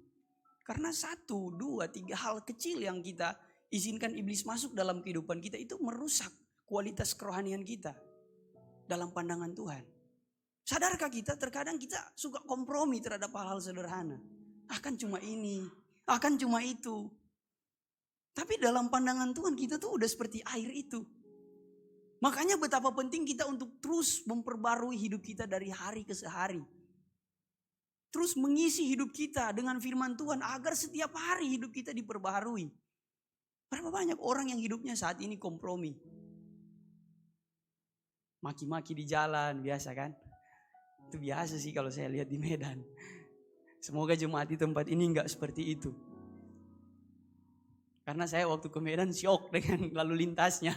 Karena 1, 2, 3 hal kecil yang kita izinkan iblis masuk dalam kehidupan kita itu merusak kualitas kerohanian kita dalam pandangan Tuhan. Sadarkah kita terkadang kita suka kompromi terhadap hal-hal sederhana. Akan cuma ini, akan cuma itu. Tapi dalam pandangan Tuhan kita tuh udah seperti air itu. Makanya betapa penting kita untuk terus memperbarui hidup kita dari hari ke hari. Terus mengisi hidup kita dengan firman Tuhan agar setiap hari hidup kita diperbaharui. Berapa banyak orang yang hidupnya saat ini kompromi. Maki-maki di jalan, biasa kan? Itu biasa sih kalau saya lihat di Medan. Semoga jemaat di tempat ini enggak seperti itu. Karena saya waktu ke Medan syok dengan lalu lintasnya.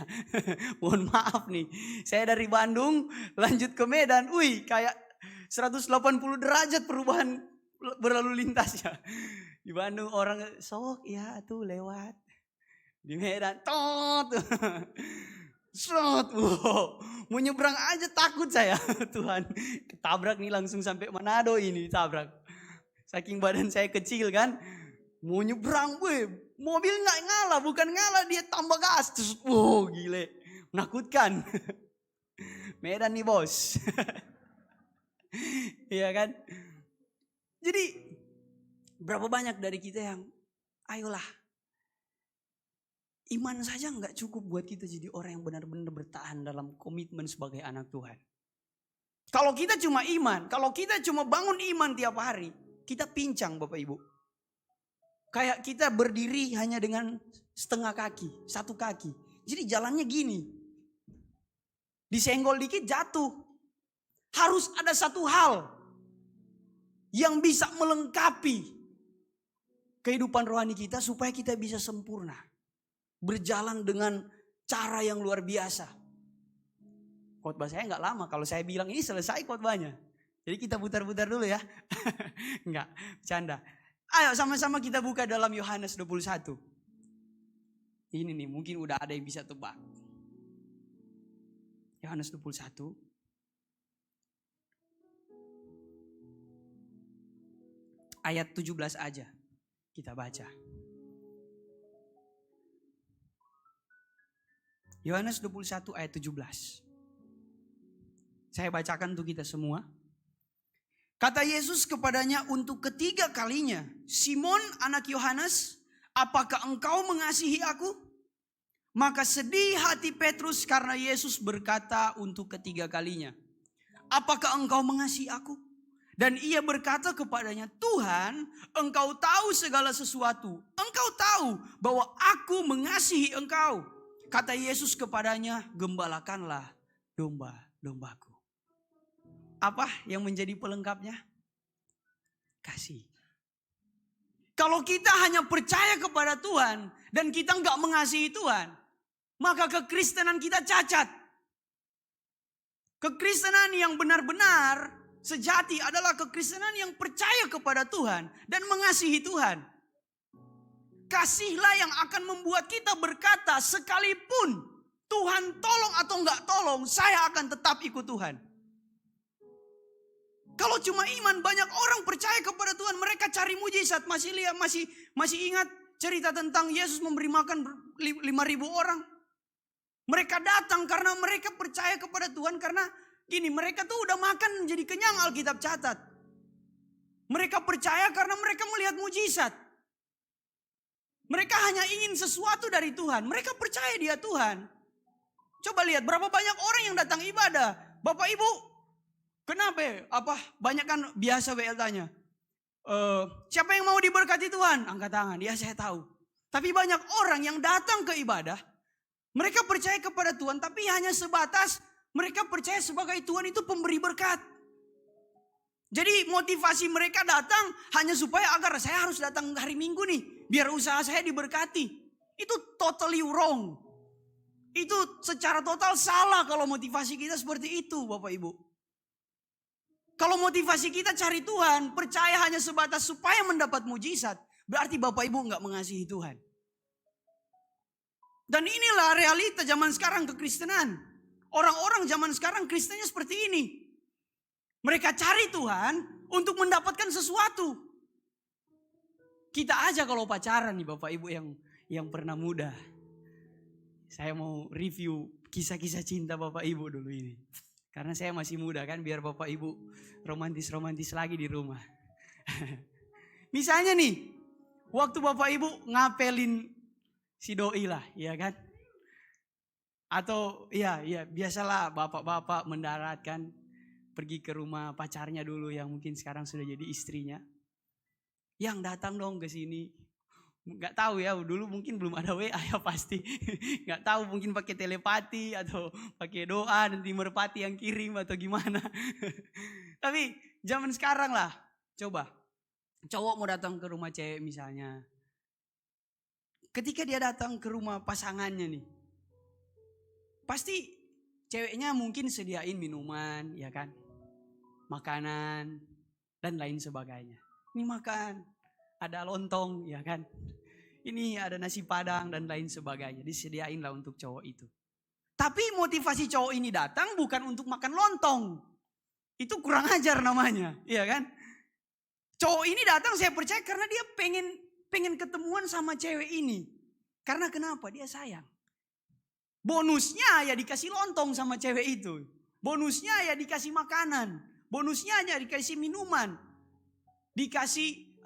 Mohon maaf nih. Saya dari Bandung lanjut ke Medan. Wih, kayak 180 derajat perubahan berlalu lintasnya. Di Bandung orang sok ya tuh lewat. Di Medan tot. Srot, wow. Mau nyebrang aja takut saya. Tuhan, ketabrak nih langsung sampai Manado ini tabrak. Saking badan saya kecil kan. Mau nyebrang, mobil gak ngalah, bukan ngalah dia tambah gas. Terus, wow gile, menakutkan. Medan nih bos. Iya kan. Jadi berapa banyak dari kita yang ayolah. Iman saja nggak cukup buat kita jadi orang yang benar-benar bertahan dalam komitmen sebagai anak Tuhan. Kalau kita cuma iman, kalau kita cuma bangun iman tiap hari, kita pincang Bapak Ibu. Kayak kita berdiri hanya dengan setengah kaki, 1 kaki. Jadi jalannya gini. Disenggol dikit jatuh. Harus ada satu hal yang bisa melengkapi kehidupan rohani kita supaya kita bisa sempurna. Berjalan dengan cara yang luar biasa. Khotbah saya nggak lama. Kalau saya bilang ini selesai khotbahnya. Jadi kita putar-putar dulu ya. Enggak, bercanda. Ayo sama-sama kita buka dalam Yohanes 21. Ini nih mungkin udah ada yang bisa tebak. Yohanes 21. Ayat 17 aja kita baca. Yohanes 21 ayat 17. Saya bacakan untuk kita semua. Kata Yesus kepadanya untuk ketiga kalinya, Simon anak Yohanes, apakah engkau mengasihi aku? Maka sedih hati Petrus karena Yesus berkata untuk ketiga kalinya, apakah engkau mengasihi aku? Dan ia berkata kepadanya, Tuhan, engkau tahu segala sesuatu. Engkau tahu bahwa aku mengasihi engkau. Kata Yesus kepadanya, gembalakanlah domba-dombaku. Apa yang menjadi pelengkapnya? Kasih. Kalau kita hanya percaya kepada Tuhan dan kita nggak mengasihi Tuhan, maka kekristenan kita cacat. Kekristenan yang benar-benar sejati adalah kekristenan yang percaya kepada Tuhan dan mengasihi Tuhan. Kasihlah yang akan membuat kita berkata, sekalipun Tuhan tolong atau enggak tolong, saya akan tetap ikut Tuhan. Kalau cuma iman, banyak orang percaya kepada Tuhan, mereka cari mujizat. Masih ingat cerita tentang Yesus memberi makan 5.000 orang? Mereka datang karena mereka percaya kepada Tuhan, karena gini, mereka tuh udah makan jadi kenyang, Alkitab catat. Mereka percaya karena mereka melihat mujizat. Mereka hanya ingin sesuatu dari Tuhan. Mereka percaya Dia Tuhan. Coba lihat berapa banyak orang yang datang ibadah. Bapak Ibu, kenapa? Banyak kan biasa WL tanya. Siapa yang mau diberkati Tuhan? Angkat tangan. Ya, saya tahu. Tapi banyak orang yang datang ke ibadah, mereka percaya kepada Tuhan, tapi hanya sebatas mereka percaya sebagai Tuhan itu pemberi berkat. Jadi motivasi mereka datang hanya supaya agar saya harus datang hari Minggu nih, biar usaha saya diberkati. Itu totally wrong. Itu secara total salah kalau motivasi kita seperti itu, Bapak Ibu. Kalau motivasi kita cari Tuhan, percaya hanya sebatas supaya mendapat mujizat, berarti Bapak Ibu nggak mengasihi Tuhan. Dan inilah realita zaman sekarang kekristenan. Orang-orang zaman sekarang Kristennya seperti ini. Mereka cari Tuhan untuk mendapatkan sesuatu. Kita aja kalau pacaran nih Bapak Ibu yang pernah muda. Saya mau review kisah-kisah cinta Bapak Ibu dulu ini. Karena saya masih muda kan, biar Bapak Ibu romantis-romantis lagi di rumah. Misalnya nih, waktu Bapak Ibu ngapelin si doi lah, ya kan? Atau ya biasalah bapak-bapak mendarat kan, pergi ke rumah pacarnya dulu yang mungkin sekarang sudah jadi istrinya. Yang datang dong ke sini. Nggak tahu ya, dulu mungkin belum ada WA ya pasti. Nggak tahu, mungkin pakai telepati atau pakai doa nanti merpati yang kirim atau gimana. Tapi zaman sekarang lah, coba cowok mau datang ke rumah cewek misalnya. Ketika dia datang ke rumah pasangannya nih, pasti ceweknya mungkin sediain minuman, ya kan, makanan dan lain sebagainya. Ini makan, ada lontong, ya kan. Ini ada nasi padang dan lain sebagainya. Disediain lah untuk cowok itu. Tapi motivasi cowok ini datang bukan untuk makan lontong. Itu kurang ajar namanya, ya kan. Cowok ini datang saya percaya karena dia pengen ketemuan sama cewek ini. Karena kenapa? Dia sayang. Bonusnya ya dikasih lontong sama cewek itu. Bonusnya ya dikasih makanan. Bonusnya ya dikasih minuman. Dikasih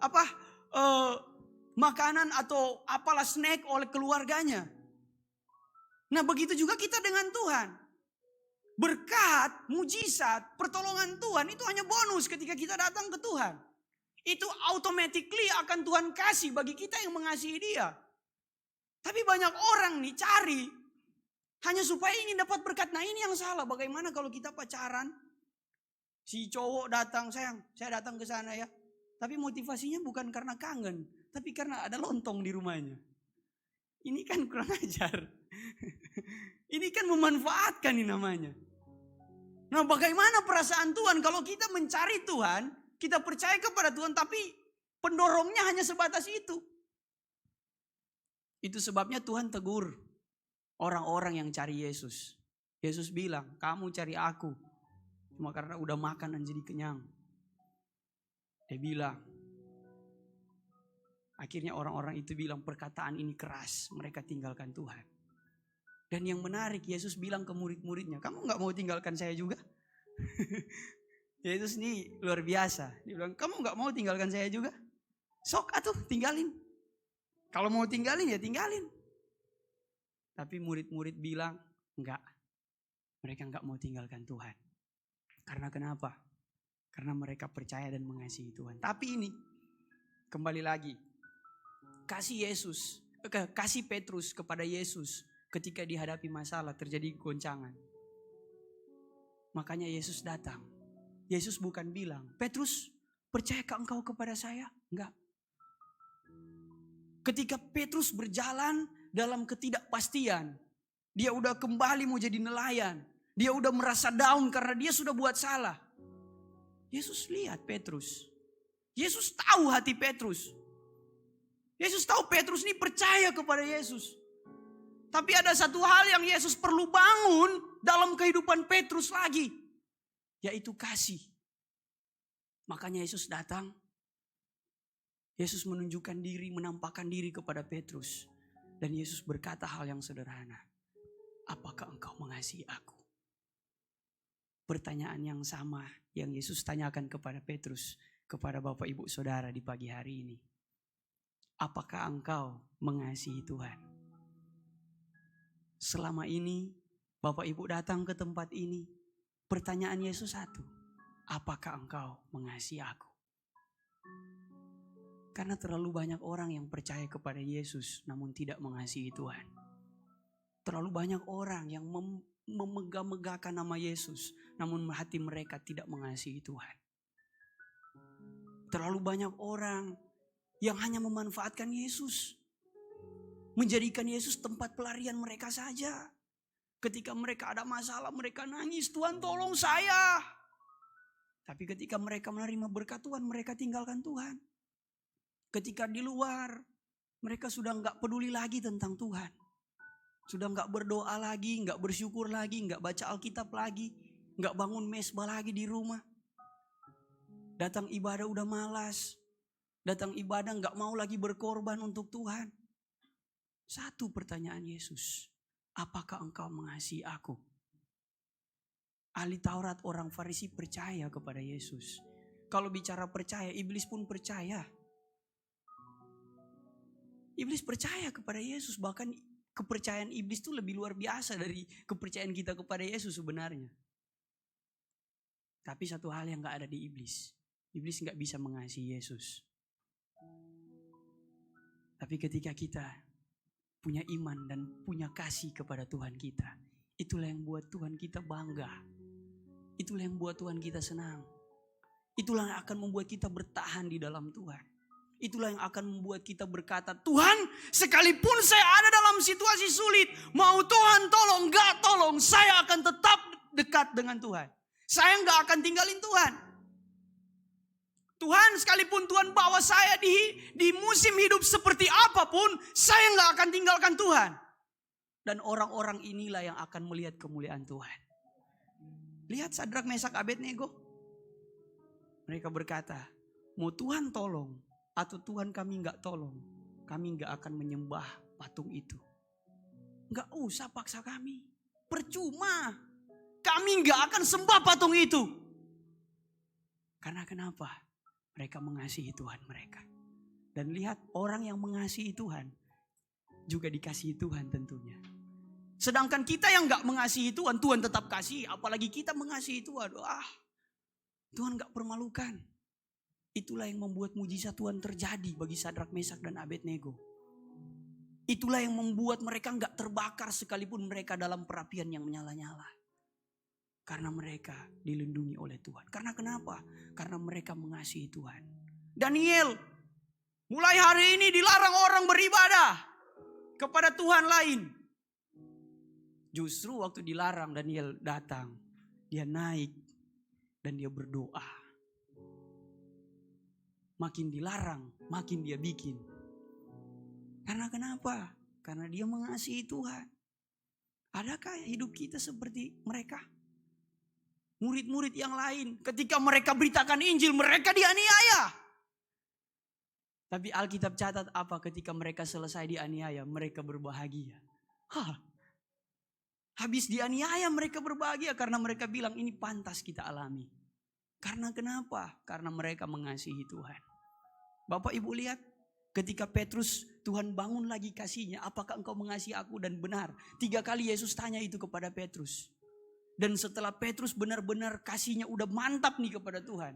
makanan atau apalah snack oleh keluarganya. Nah begitu juga kita dengan Tuhan. Berkat, mujizat, pertolongan Tuhan itu hanya bonus ketika kita datang ke Tuhan. Itu automatically akan Tuhan kasih bagi kita yang mengasihi Dia. Tapi banyak orang nih cari hanya supaya ingin dapat berkat. Nah ini yang salah. Bagaimana kalau kita pacaran, si cowok datang, sayang saya datang ke sana ya. Tapi motivasinya bukan karena kangen, tapi karena ada lontong di rumahnya. Ini kan kurang ajar. Ini kan memanfaatkan ini namanya. Nah bagaimana perasaan Tuhan kalau kita mencari Tuhan, kita percaya kepada Tuhan, tapi pendorongnya hanya sebatas itu. Itu sebabnya Tuhan tegur orang-orang yang cari Yesus. Yesus bilang, kamu cari aku cuma karena udah makan dan jadi kenyang. Dia bilang, akhirnya orang-orang itu bilang perkataan ini keras, mereka tinggalkan Tuhan. Dan yang menarik, Yesus bilang ke murid-muridnya, kamu gak mau tinggalkan saya juga? Yesus ini luar biasa. Dia bilang, kamu gak mau tinggalkan saya juga? Sok atuh tinggalin. Kalau mau tinggalin ya tinggalin. Tapi murid-murid bilang, enggak. Mereka enggak mau tinggalkan Tuhan. Karena kenapa? Karena mereka percaya dan mengasihi Tuhan. Tapi ini, kembali lagi. Kasih Petrus kepada Yesus ketika dihadapi masalah, terjadi goncangan. Makanya Yesus datang. Yesus bukan bilang, Petrus, percayakah engkau kepada saya? Enggak. Ketika Petrus berjalan dalam ketidakpastian, Dia udah kembali mau jadi nelayan. Dia udah merasa down karena dia sudah buat salah. Yesus lihat Petrus. Yesus tahu hati Petrus. Yesus tahu Petrus ini percaya kepada Yesus. Tapi ada satu hal yang Yesus perlu bangun dalam kehidupan Petrus lagi. Yaitu kasih. Makanya Yesus datang. Yesus menunjukkan diri, menampakkan diri kepada Petrus. Dan Yesus berkata hal yang sederhana. Apakah engkau mengasihi aku? Pertanyaan yang sama yang Yesus tanyakan kepada Petrus, kepada Bapak Ibu Saudara di pagi hari ini. Apakah engkau mengasihi Tuhan? Selama ini Bapak Ibu datang ke tempat ini, pertanyaan Yesus satu. Apakah engkau mengasihi aku? Karena terlalu banyak orang yang percaya kepada Yesus namun tidak mengasihi Tuhan. Terlalu banyak orang yang memegah-megahkan nama Yesus namun hati mereka tidak mengasihi Tuhan. Terlalu banyak orang yang hanya memanfaatkan Yesus. Menjadikan Yesus tempat pelarian mereka saja. Ketika mereka ada masalah mereka nangis, Tuhan tolong saya. Tapi ketika mereka menerima berkat Tuhan mereka tinggalkan Tuhan. Ketika di luar mereka sudah gak peduli lagi tentang Tuhan. Sudah gak berdoa lagi, gak bersyukur lagi, gak baca Alkitab lagi. Gak bangun mesbah lagi di rumah. Datang ibadah udah malas. Datang ibadah gak mau lagi berkorban untuk Tuhan. Satu pertanyaan Yesus. Apakah engkau mengasihi aku? Ahli Taurat orang Farisi percaya kepada Yesus. Kalau bicara percaya, iblis pun percaya. Iblis percaya kepada Yesus. Bahkan kepercayaan iblis itu lebih luar biasa dari kepercayaan kita kepada Yesus sebenarnya. Tapi satu hal yang gak ada di iblis. Iblis gak bisa mengasihi Yesus. Tapi ketika kita punya iman dan punya kasih kepada Tuhan kita. Itulah yang buat Tuhan kita bangga. Itulah yang buat Tuhan kita senang. Itulah yang akan membuat kita bertahan di dalam Tuhan. Itulah yang akan membuat kita berkata, Tuhan sekalipun saya ada dalam situasi sulit. Mau Tuhan tolong, gak tolong. Saya akan tetap dekat dengan Tuhan. Saya gak akan tinggalin Tuhan. Tuhan sekalipun Tuhan bawa saya di musim hidup seperti apapun, saya gak akan tinggalkan Tuhan. Dan orang-orang inilah yang akan melihat kemuliaan Tuhan. Lihat Sadrak, Mesak, Abednego. Mereka berkata, mau Tuhan tolong atau Tuhan kami gak tolong, kami gak akan menyembah patung itu. Gak usah paksa kami. Percuma. Kami gak akan sembah patung itu. Karena kenapa? Mereka mengasihi Tuhan mereka. Dan lihat orang yang mengasihi Tuhan juga dikasihi Tuhan tentunya. Sedangkan kita yang gak mengasihi Tuhan, Tuhan tetap kasih. Apalagi kita mengasihi Tuhan. Tuhan gak permalukan. Itulah yang membuat mujizat Tuhan terjadi bagi Sadrak, Mesak, dan Abednego. Itulah yang membuat mereka gak terbakar sekalipun mereka dalam perapian yang menyala-nyala. Karena mereka dilindungi oleh Tuhan. Karena kenapa? Karena mereka mengasihi Tuhan. Daniel mulai hari ini dilarang orang beribadah kepada Tuhan lain. Justru waktu dilarang Daniel datang. Dia naik dan dia berdoa. Makin dilarang, makin dia bikin. Karena kenapa? Karena dia mengasihi Tuhan. Adakah hidup kita seperti mereka? Murid-murid yang lain ketika mereka beritakan Injil mereka dianiaya. Tapi Alkitab catat apa ketika mereka selesai dianiaya mereka berbahagia. Habis dianiaya mereka berbahagia karena mereka bilang ini pantas kita alami. Karena kenapa? Karena mereka mengasihi Tuhan. Bapak Ibu lihat ketika Petrus Tuhan bangun lagi kasihnya. Apakah engkau mengasihi aku? Dan benar 3 kali Yesus tanya itu kepada Petrus. Dan setelah Petrus benar-benar kasihnya udah mantap nih kepada Tuhan.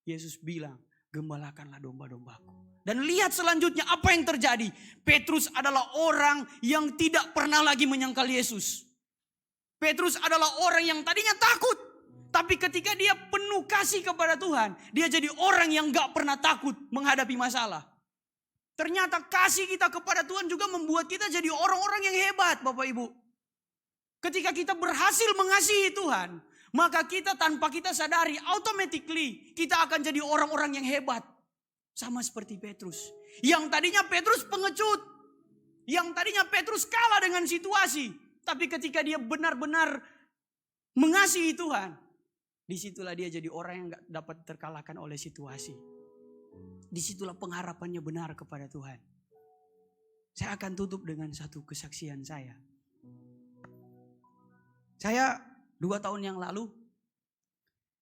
Yesus bilang, gembalakanlah domba-dombaku. Dan lihat selanjutnya apa yang terjadi. Petrus adalah orang yang tidak pernah lagi menyangkal Yesus. Petrus adalah orang yang tadinya takut. Tapi ketika dia penuh kasih kepada Tuhan. Dia jadi orang yang gak pernah takut menghadapi masalah. Ternyata kasih kita kepada Tuhan juga membuat kita jadi orang-orang yang hebat Bapak Ibu. Ketika kita berhasil mengasihi Tuhan, maka kita tanpa kita sadari, automatically kita akan jadi orang-orang yang hebat. Sama seperti Petrus. Yang tadinya Petrus pengecut. Yang tadinya Petrus kalah dengan situasi. Tapi ketika dia benar-benar mengasihi Tuhan, disitulah dia jadi orang yang gak dapat terkalahkan oleh situasi. Disitulah pengharapannya benar kepada Tuhan. Saya akan tutup dengan satu kesaksian saya. Saya 2 tahun yang lalu,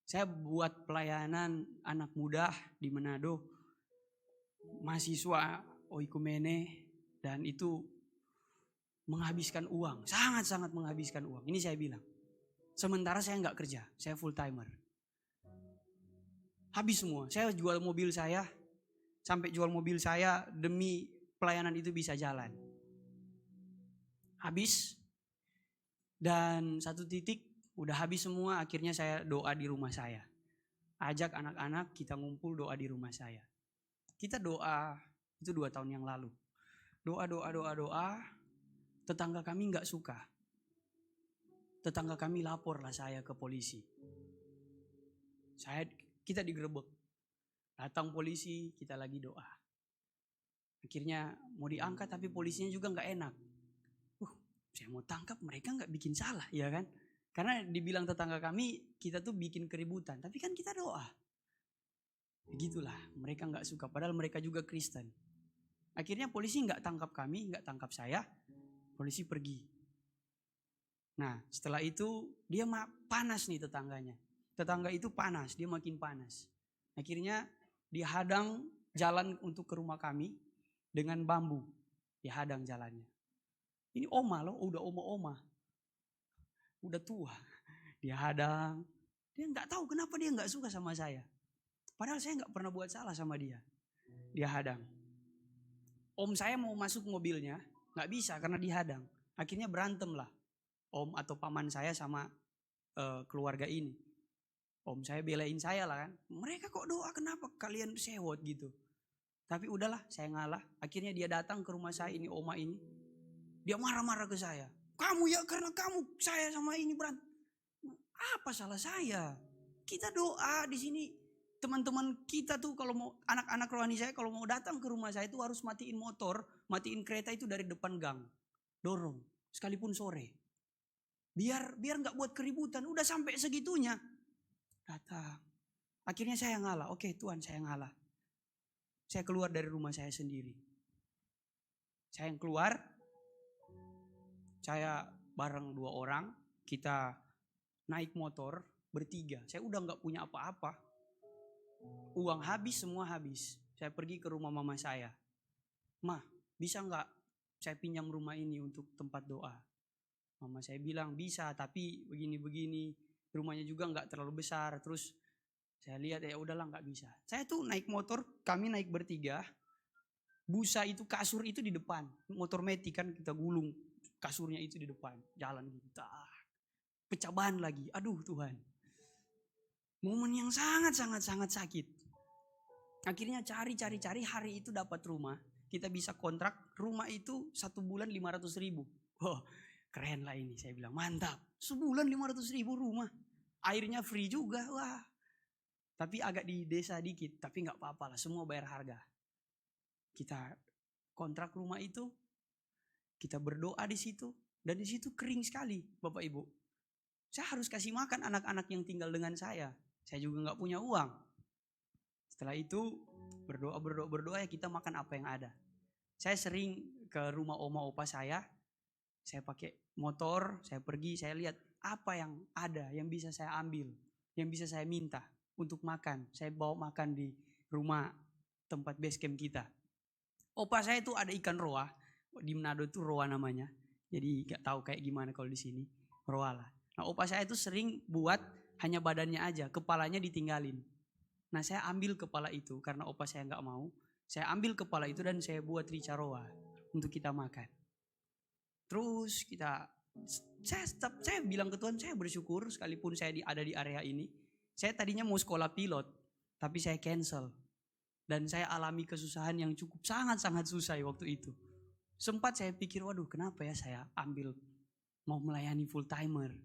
saya buat pelayanan anak muda di Manado. Mahasiswa oikumene, dan itu menghabiskan uang. Sangat-sangat menghabiskan uang. Ini saya bilang. Sementara saya nggak kerja, saya full timer. Habis semua, saya jual mobil saya. Sampai jual mobil saya demi pelayanan itu bisa jalan. Habis. Dan satu titik udah habis semua, akhirnya saya doa di rumah saya. Ajak anak-anak kita ngumpul doa di rumah saya. Kita doa, itu 2 tahun yang lalu. Doa. Tetangga kami gak suka. Tetangga kami laporlah saya ke polisi. Kita digerebek. Datang polisi, kita lagi doa. Akhirnya mau diangkat tapi polisinya juga gak enak. Saya mau tangkap, mereka nggak bikin salah, ya kan? Karena dibilang tetangga kami, kita tuh bikin keributan. Tapi kan kita doa. Begitulah, mereka nggak suka. Padahal mereka juga Kristen. Akhirnya polisi nggak tangkap kami, nggak tangkap saya. Polisi pergi. Nah, setelah itu dia panas nih tetangganya. Tetangga itu panas, dia makin panas. Akhirnya dia hadang jalan untuk ke rumah kami dengan bambu. Dia hadang jalannya. Ini oma loh, udah oma-oma. Udah tua. Dia hadang. Dia gak tahu kenapa dia gak suka sama saya. Padahal saya gak pernah buat salah sama dia. Dia hadang. Om saya mau masuk mobilnya, gak bisa karena dihadang. Akhirnya berantem lah. Om atau paman saya sama keluarga ini. Om saya belain saya lah kan. Mereka kok doa, kenapa kalian sewot gitu. Tapi udahlah, saya ngalah. Akhirnya dia datang ke rumah saya, ini oma ini. Dia marah-marah ke saya. Kamu ya, karena kamu saya sama ini berantem. Apa salah saya? Kita doa di sini. Teman-teman kita tuh kalau mau, anak-anak rohani saya kalau mau datang ke rumah saya itu harus matiin motor, matiin kereta itu dari depan gang. Dorong, sekalipun sore. Biar nggak buat keributan. Udah sampai segitunya. Datang. Akhirnya saya ngalah. Oke Tuhan, saya ngalah. Saya keluar dari rumah saya sendiri. Saya yang keluar. Saya bareng 2 orang, kita naik motor bertiga. Saya udah gak punya apa-apa. Uang habis, semua habis. Saya pergi ke rumah mama saya. Ma, bisa gak saya pinjam rumah ini untuk tempat doa? Mama saya bilang bisa, tapi begini-begini. Rumahnya juga gak terlalu besar. Terus saya lihat ya udahlah gak bisa. Saya tuh naik motor, kami naik bertiga. Busa itu, kasur itu di depan. Motor metik kan kita gulung. Kasurnya itu di depan, jalan gitu. Pecah ban lagi. Aduh Tuhan. Momen yang sangat sakit. Akhirnya cari hari itu dapat rumah. Kita bisa kontrak rumah itu 1 bulan 500.000. Oh, keren lah ini, saya bilang mantap. Sebulan 500.000 rumah. Airnya free juga, wah. Tapi agak di desa dikit, tapi nggak apa-apa lah, semua bayar harga. Kita kontrak rumah itu. Kita berdoa di situ dan di situ kering sekali, Bapak Ibu. Saya harus kasih makan anak-anak yang tinggal dengan saya. Saya juga nggak punya uang. Setelah itu berdoa ya kita makan apa yang ada. Saya sering ke rumah oma opa saya pakai motor, saya pergi, saya lihat apa yang ada, yang bisa saya ambil, yang bisa saya minta untuk makan. Saya bawa makan di rumah tempat base camp kita. Opa saya itu ada ikan roa. Di Manado itu roa namanya. Jadi gak tahu kayak gimana kalau di sini. Roa lah. Nah opa saya itu sering buat hanya badannya aja. Kepalanya ditinggalin. Nah saya ambil kepala itu. Karena opa saya gak mau. Saya ambil kepala itu dan saya buat rica roa. Untuk kita makan. Terus saya bilang ke Tuhan, saya bersyukur sekalipun saya ada di area ini. Saya tadinya mau sekolah pilot. Tapi saya cancel. Dan saya alami kesusahan yang cukup sangat-sangat susah waktu itu. Sempat saya pikir, waduh kenapa ya saya ambil mau melayani full timer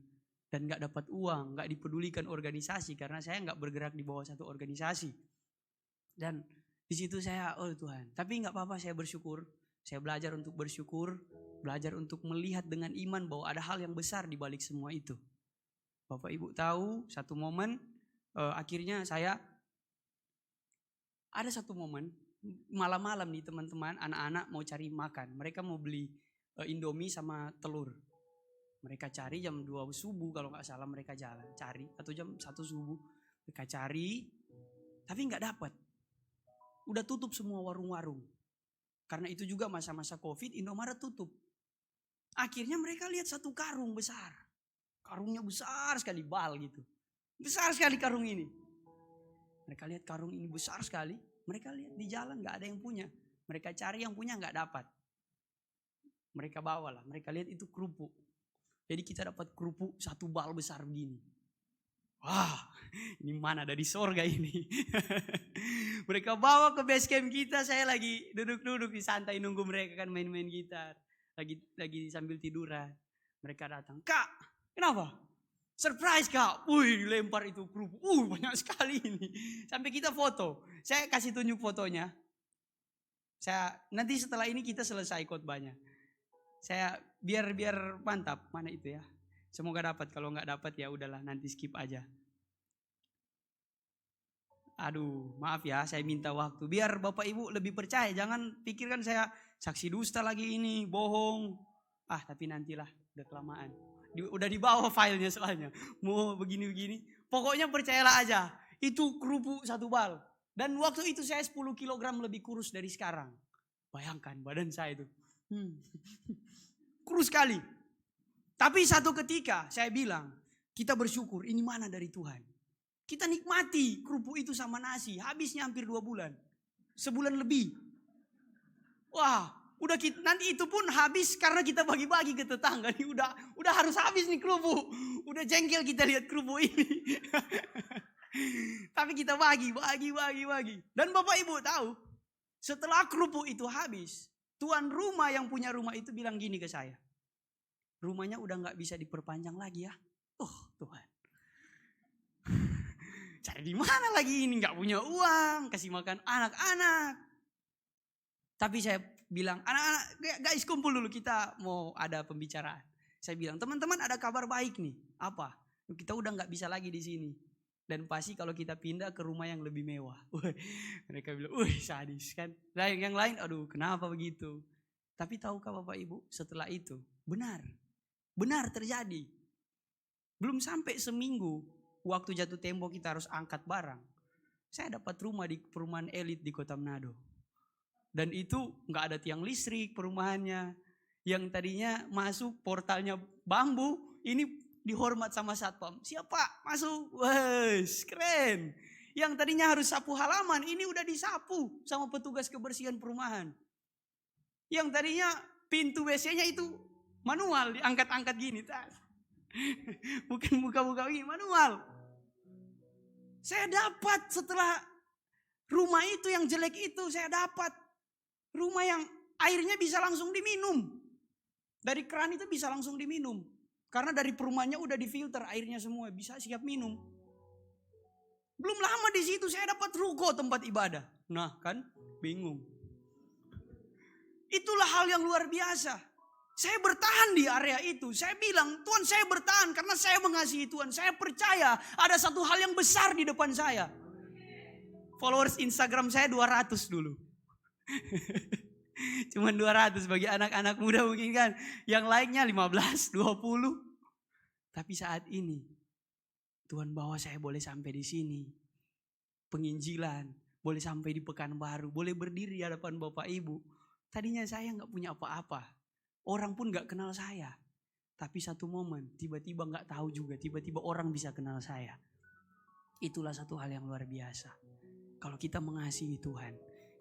dan gak dapat uang, gak dipedulikan organisasi karena saya gak bergerak di bawah satu organisasi. Dan di situ saya, oh Tuhan, tapi gak apa-apa, saya bersyukur. Saya belajar untuk bersyukur, belajar untuk melihat dengan iman bahwa ada hal yang besar di balik semua itu. Bapak Ibu tahu satu momen akhirnya saya ada satu momen malam-malam nih teman-teman, anak-anak mau cari makan. Mereka mau beli Indomie sama telur. Mereka cari jam 2 subuh kalau nggak salah, mereka jalan cari, atau jam 1 subuh mereka cari, tapi nggak dapat. Udah tutup semua warung-warung. Karena itu juga masa-masa Covid, Indomaret tutup. Akhirnya mereka lihat satu karung besar. Karungnya besar sekali, bal gitu. Besar sekali karung ini. Mereka lihat karung ini besar sekali. Mereka lihat di jalan nggak ada yang punya. Mereka cari yang punya nggak dapat. Mereka bawalah. Mereka lihat itu kerupuk. Jadi kita dapat kerupuk satu bal besar begini. Wah, ini mana dari sorga ini. Mereka bawa ke base camp kita. Saya lagi duduk-duduk di santai nunggu mereka kan main-main gitar. Lagi sambil tiduran. Mereka datang. Kak, kenapa? Surprise Kak. Wih, lempar itu kerupuk. Banyak sekali ini. Sampai kita foto. Saya kasih tunjuk fotonya. Nanti setelah ini kita selesai khotbahnya. Saya biar mantap. Mana itu ya? Semoga dapat. Kalau nggak dapat ya udahlah, nanti skip aja. Aduh, maaf ya, saya minta waktu. Biar Bapak Ibu lebih percaya. Jangan pikirkan saya saksi dusta lagi ini, bohong. Tapi nantilah, udah kelamaan. Udah dibawa filenya soalnya. Mau begini-begini. Pokoknya percayalah aja. Itu kerupuk satu bal. Dan waktu itu saya 10 kilogram lebih kurus dari sekarang. Bayangkan badan saya itu. Kurus sekali. Tapi satu ketika saya bilang, kita bersyukur, ini mana dari Tuhan. Kita nikmati kerupuk itu sama nasi. Habisnya hampir 2 bulan. Sebulan lebih. Wah, nanti itu pun habis karena kita bagi-bagi ke tetangga. Nih udah harus habis nih kerupuk. Udah jengkel kita lihat kerupuk ini. Tapi kita bagi. Dan Bapak Ibu tahu, setelah kerupuk itu habis, tuan rumah yang punya rumah itu bilang gini ke saya. Rumahnya udah gak bisa diperpanjang lagi ya. Tuhan. Cari di mana lagi ini? Gak punya uang. Kasih makan anak-anak. Tapi saya bilang, anak-anak guys kumpul dulu, kita mau ada pembicaraan. Saya bilang, teman-teman ada kabar baik nih. Apa? Kita udah gak bisa lagi di sini. Dan pasti kalau kita pindah ke rumah yang lebih mewah. Mereka bilang, sadis kan. Dan yang lain, aduh kenapa begitu. Tapi tahukah Bapak Ibu, setelah itu benar terjadi. Belum sampai seminggu, waktu jatuh tempo kita harus angkat barang. Saya dapat rumah di perumahan elit di Kota Manado. Dan itu gak ada tiang listrik perumahannya. Yang tadinya masuk portalnya bambu, ini dihormat sama satpam. Siapa masuk? Wes, keren. Yang tadinya harus sapu halaman, ini udah disapu sama petugas kebersihan perumahan. Yang tadinya pintu WC-nya itu manual, diangkat-angkat gini. Bukan buka-buka gini, manual. Saya dapat setelah rumah itu yang jelek itu, saya dapat rumah yang airnya bisa langsung diminum. Dari keran itu bisa langsung diminum. Karena dari perumahannya udah difilter airnya semua, bisa siap minum. Belum lama di situ saya dapat ruko tempat ibadah. Nah kan, bingung. Itulah hal yang luar biasa. Saya bertahan di area itu. Saya bilang, Tuhan saya bertahan karena saya mengasihi Tuhan. Saya percaya ada satu hal yang besar di depan saya. Followers Instagram saya 200 dulu. Cuman 200 bagi anak-anak muda mungkin kan. Yang lainnya 15, 20. Tapi saat ini Tuhan bawa saya boleh sampai di sini. Penginjilan, boleh sampai di Pekanbaru, boleh berdiri di hadapan Bapak Ibu. Tadinya saya gak punya apa-apa. Orang pun gak kenal saya. Tapi satu momen tiba-tiba gak tahu juga. Tiba-tiba orang bisa kenal saya. Itulah satu hal yang luar biasa. Kalau kita mengasihi Tuhan.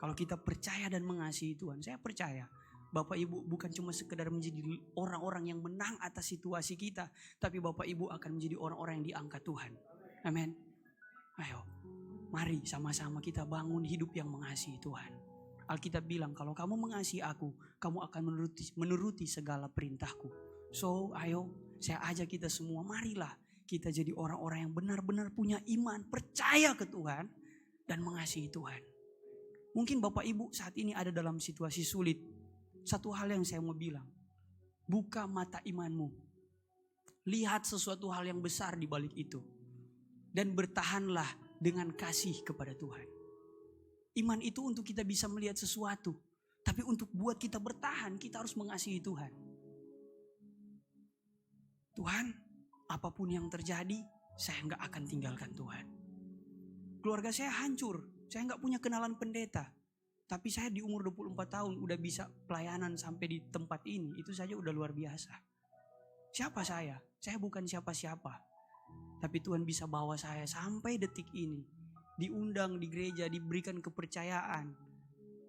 Kalau kita percaya dan mengasihi Tuhan. Saya percaya Bapak Ibu bukan cuma sekedar menjadi orang-orang yang menang atas situasi kita. Tapi Bapak Ibu akan menjadi orang-orang yang diangkat Tuhan. Amin. Ayo mari sama-sama kita bangun hidup yang mengasihi Tuhan. Alkitab bilang kalau kamu mengasihi aku, kamu akan menuruti segala perintahku. So ayo Saya ajak kita semua, marilah kita jadi orang-orang yang benar-benar punya iman, percaya ke Tuhan dan mengasihi Tuhan. Mungkin Bapak Ibu saat ini ada dalam situasi sulit. Satu hal yang saya mau bilang, buka mata imanmu. Lihat sesuatu hal yang besar di balik itu. Dan bertahanlah dengan kasih kepada Tuhan. Iman itu untuk kita bisa melihat sesuatu. Tapi untuk buat kita bertahan, kita harus mengasihi Tuhan. Tuhan, apapun yang terjadi, saya nggak akan tinggalkan Tuhan. Keluarga saya hancur, saya nggak punya kenalan pendeta. Tapi saya di umur 24 tahun udah bisa pelayanan sampai di tempat ini, itu saja udah luar biasa. Siapa saya? Saya bukan siapa-siapa. Tapi Tuhan bisa bawa saya sampai detik ini. Diundang di gereja, diberikan kepercayaan.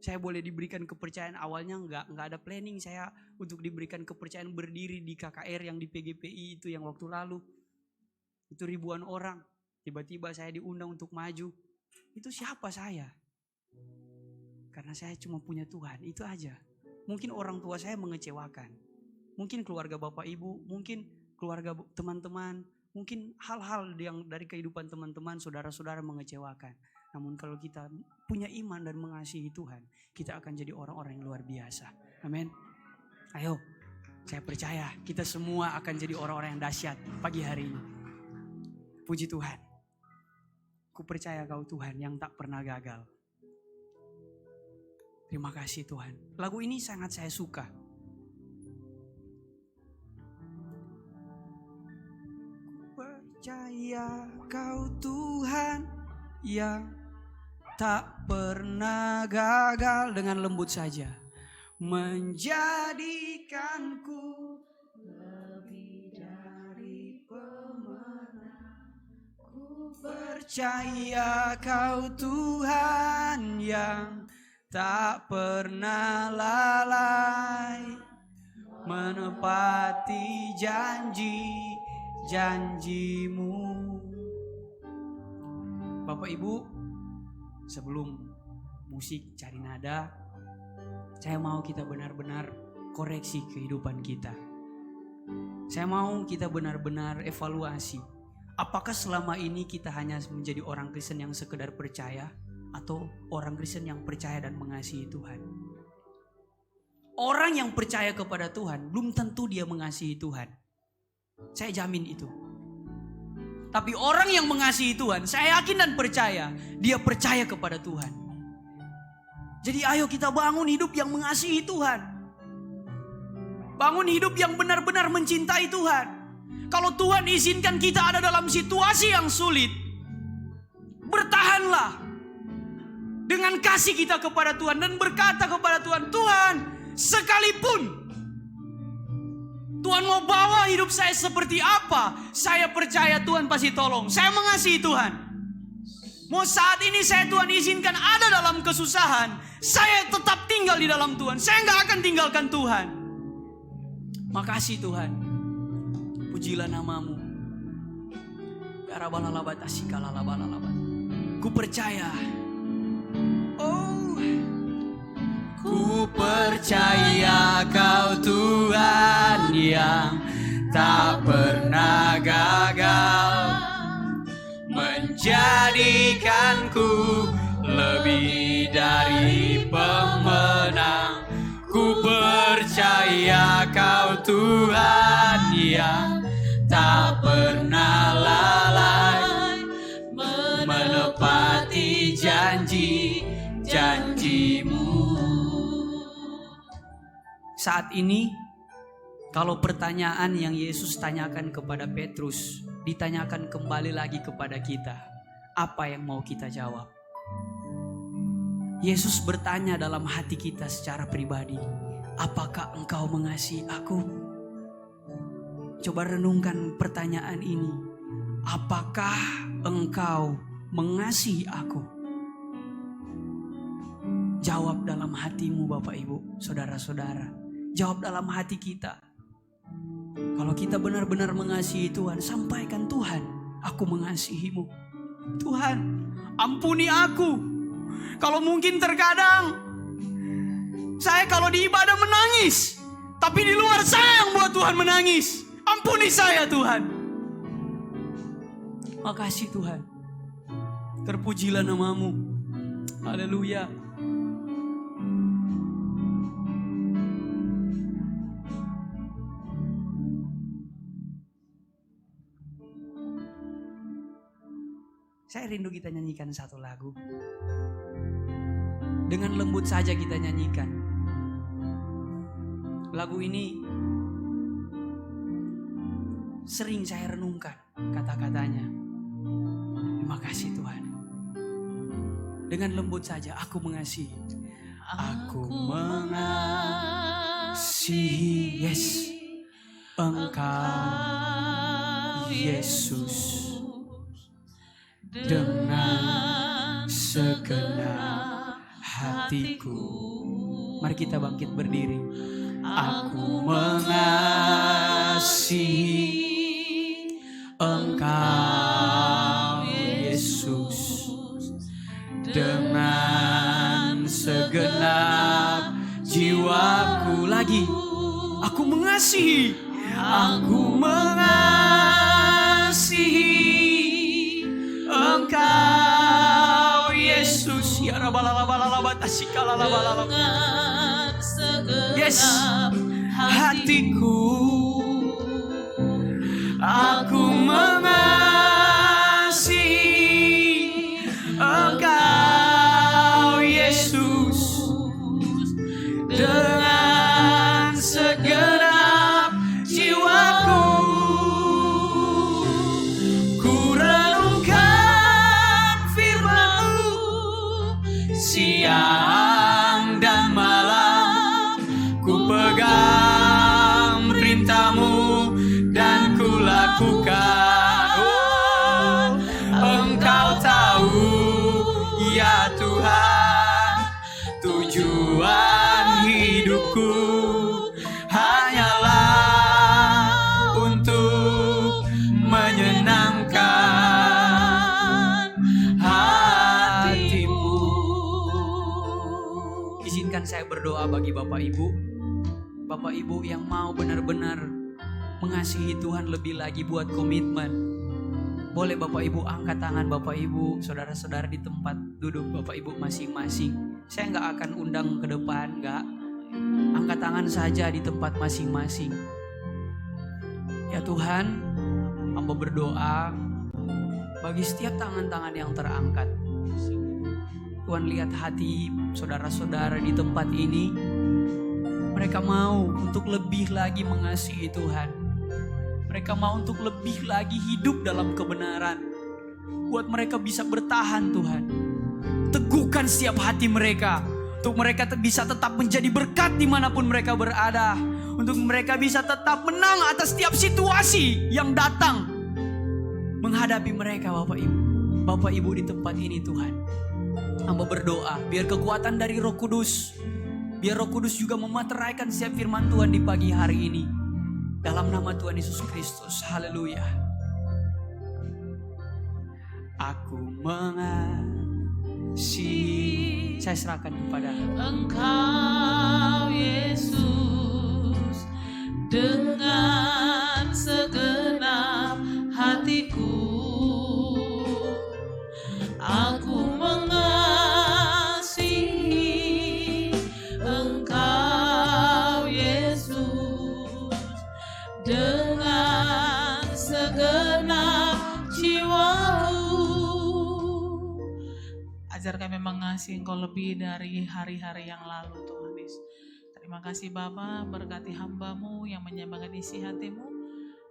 Saya boleh diberikan kepercayaan, awalnya nggak ada planning saya untuk diberikan kepercayaan berdiri di KKR yang di PGPI itu yang waktu lalu. Itu ribuan orang, tiba-tiba saya diundang untuk maju. Itu siapa saya? Karena saya cuma punya Tuhan, itu aja. Mungkin orang tua saya mengecewakan. Mungkin keluarga Bapak Ibu, mungkin keluarga teman-teman, mungkin hal-hal yang dari kehidupan teman-teman, saudara-saudara mengecewakan. Namun kalau kita punya iman dan mengasihi Tuhan, kita akan jadi orang-orang yang luar biasa. Amin. Ayo, saya percaya kita semua akan jadi orang-orang yang dahsyat pagi hari ini. Puji Tuhan. Ku percaya Kau Tuhan yang tak pernah gagal. Terima kasih Tuhan. Lagu ini sangat saya suka. Ku percaya Kau Tuhan yang tak pernah gagal, dengan lembut saja menjadikanku lebih dari pemenang. Ku percaya Kau Tuhan yang tak pernah lalai, menepati janji-janjimu. Bapak Ibu, sebelum musik cari nada, saya mau kita benar-benar koreksi kehidupan kita. Saya mau kita benar-benar evaluasi. Apakah selama ini kita hanya menjadi orang Kristen yang sekedar percaya, atau orang Kristen yang percaya dan mengasihi Tuhan? Orang yang percaya kepada Tuhan belum tentu dia mengasihi Tuhan. Saya jamin itu. Tapi orang yang mengasihi Tuhan, saya yakin dan percaya, dia percaya kepada Tuhan. Jadi ayo kita bangun hidup yang mengasihi Tuhan. Bangun hidup yang benar-benar mencintai Tuhan. Kalau Tuhan izinkan kita ada dalam situasi yang sulit, bertahanlah dengan kasih kita kepada Tuhan dan berkata kepada Tuhan, Tuhan, sekalipun Tuhan mau bawa hidup saya seperti apa, saya percaya Tuhan pasti tolong. Saya mengasihi Tuhan. Mau saat ini saya Tuhan izinkan ada dalam kesusahan, saya tetap tinggal di dalam Tuhan. Saya gak akan tinggalkan Tuhan. Makasih Tuhan. Pujilah namamu. Ku percaya. Oh, ku percaya Kau Tuhan yang tak pernah gagal, menjadikanku lebih dari pemenang. Ku percaya Kau Tuhan yang tak pernah lalai, menepati janji-janjimu. Saat ini, kalau pertanyaan yang Yesus tanyakan kepada Petrus ditanyakan kembali lagi kepada kita, apa yang mau kita jawab? Yesus bertanya dalam hati kita secara pribadi, apakah engkau mengasihi aku? Coba renungkan pertanyaan ini. Apakah engkau mengasihi aku? Jawab dalam hatimu Bapak Ibu, saudara-saudara. Jawab dalam hati kita. Kalau kita benar-benar mengasihi Tuhan, sampaikan, Tuhan, aku mengasihimu. Tuhan, ampuni aku. Kalau mungkin terkadang saya kalau di ibadah menangis, tapi di luar saya yang buat Tuhan menangis. ampuni saya Tuhan. Makasih Tuhan. Terpujilah nama-Mu. Haleluya. Saya rindu kita nyanyikan satu lagu. Dengan lembut saja kita nyanyikan. Lagu ini sering saya renungkan kata-katanya. Terima kasih Tuhan. Dengan lembut saja aku mengasihi. Aku mengasihi, yes, Engkau Yesus. Dengan segenap hatiku. Mari kita bangkit berdiri. Aku mengasihi Engkau Yesus dengan segenap jiwaku. Lagi, aku mengasihi. Aku mengasihi Engkau Yesus. Ya rabalalabalalabat asikalabalalabat. Yes, hatiku. Aku mengasihi Engkau Yesus dengan segenap jiwaku. Siang dan malam ku pegang perintah-Mu dan ku lakukan. Oh, Engkau tahu ya Tuhan, tujuan hidupku hanyalah untuk menyenangkan hati-Mu. Izinkan saya berdoa bagi Bapak Ibu. Bapak Ibu yang mau benar-benar mengasihi Tuhan lebih lagi, buat komitmen. Boleh Bapak Ibu angkat tangan Bapak Ibu, saudara-saudara di tempat duduk Bapak Ibu masing-masing. Saya nggak akan undang ke depan, nggak. Angkat tangan saja di tempat masing-masing. Ya Tuhan, hamba berdoa bagi setiap tangan-tangan yang terangkat. Tuhan, lihat hati saudara-saudara di tempat ini. Mereka mau untuk lebih lagi mengasihi Tuhan. Mereka mau untuk lebih lagi hidup dalam kebenaran. Buat mereka bisa bertahan Tuhan. Teguhkan setiap hati mereka. Untuk mereka bisa tetap menjadi berkat dimanapun mereka berada. Untuk mereka bisa tetap menang atas setiap situasi yang datang menghadapi mereka Bapak Ibu. Bapak Ibu di tempat ini Tuhan. Hamba berdoa biar kekuatan dari Roh Kudus, biar Roh Kudus juga memateraikan setiap firman Tuhan di pagi hari ini. Dalam nama Tuhan Yesus Kristus. Haleluya. Aku mengasihi. Saya serahkan kepada Engkau Yesus dengan segenap hatiku. Aku mengasihi Engkau Yesus dengan segenap jiwaku. Ajar kami mengasihi Engkau lebih dari hari-hari yang lalu Tuhan Yesus. Terima kasih Bapa, berkati hamba-Mu yang menyembahkan isi hati-Mu.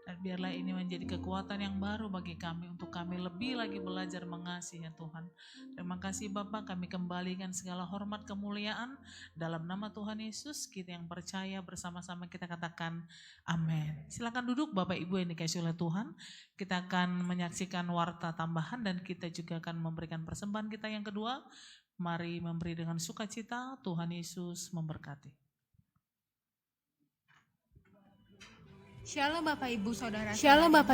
Dan biarlah ini menjadi kekuatan yang baru bagi kami untuk kami lebih lagi belajar mengasihi Tuhan. Terima kasih Bapa, kami kembalikan segala hormat kemuliaan dalam nama Tuhan Yesus. Kita yang percaya bersama-sama kita katakan amin. Silakan duduk Bapak Ibu yang dikasihi oleh Tuhan. Kita akan menyaksikan warta tambahan dan kita juga akan memberikan persembahan kita yang kedua. Mari memberi dengan sukacita. Tuhan Yesus memberkati. Shalom Bapak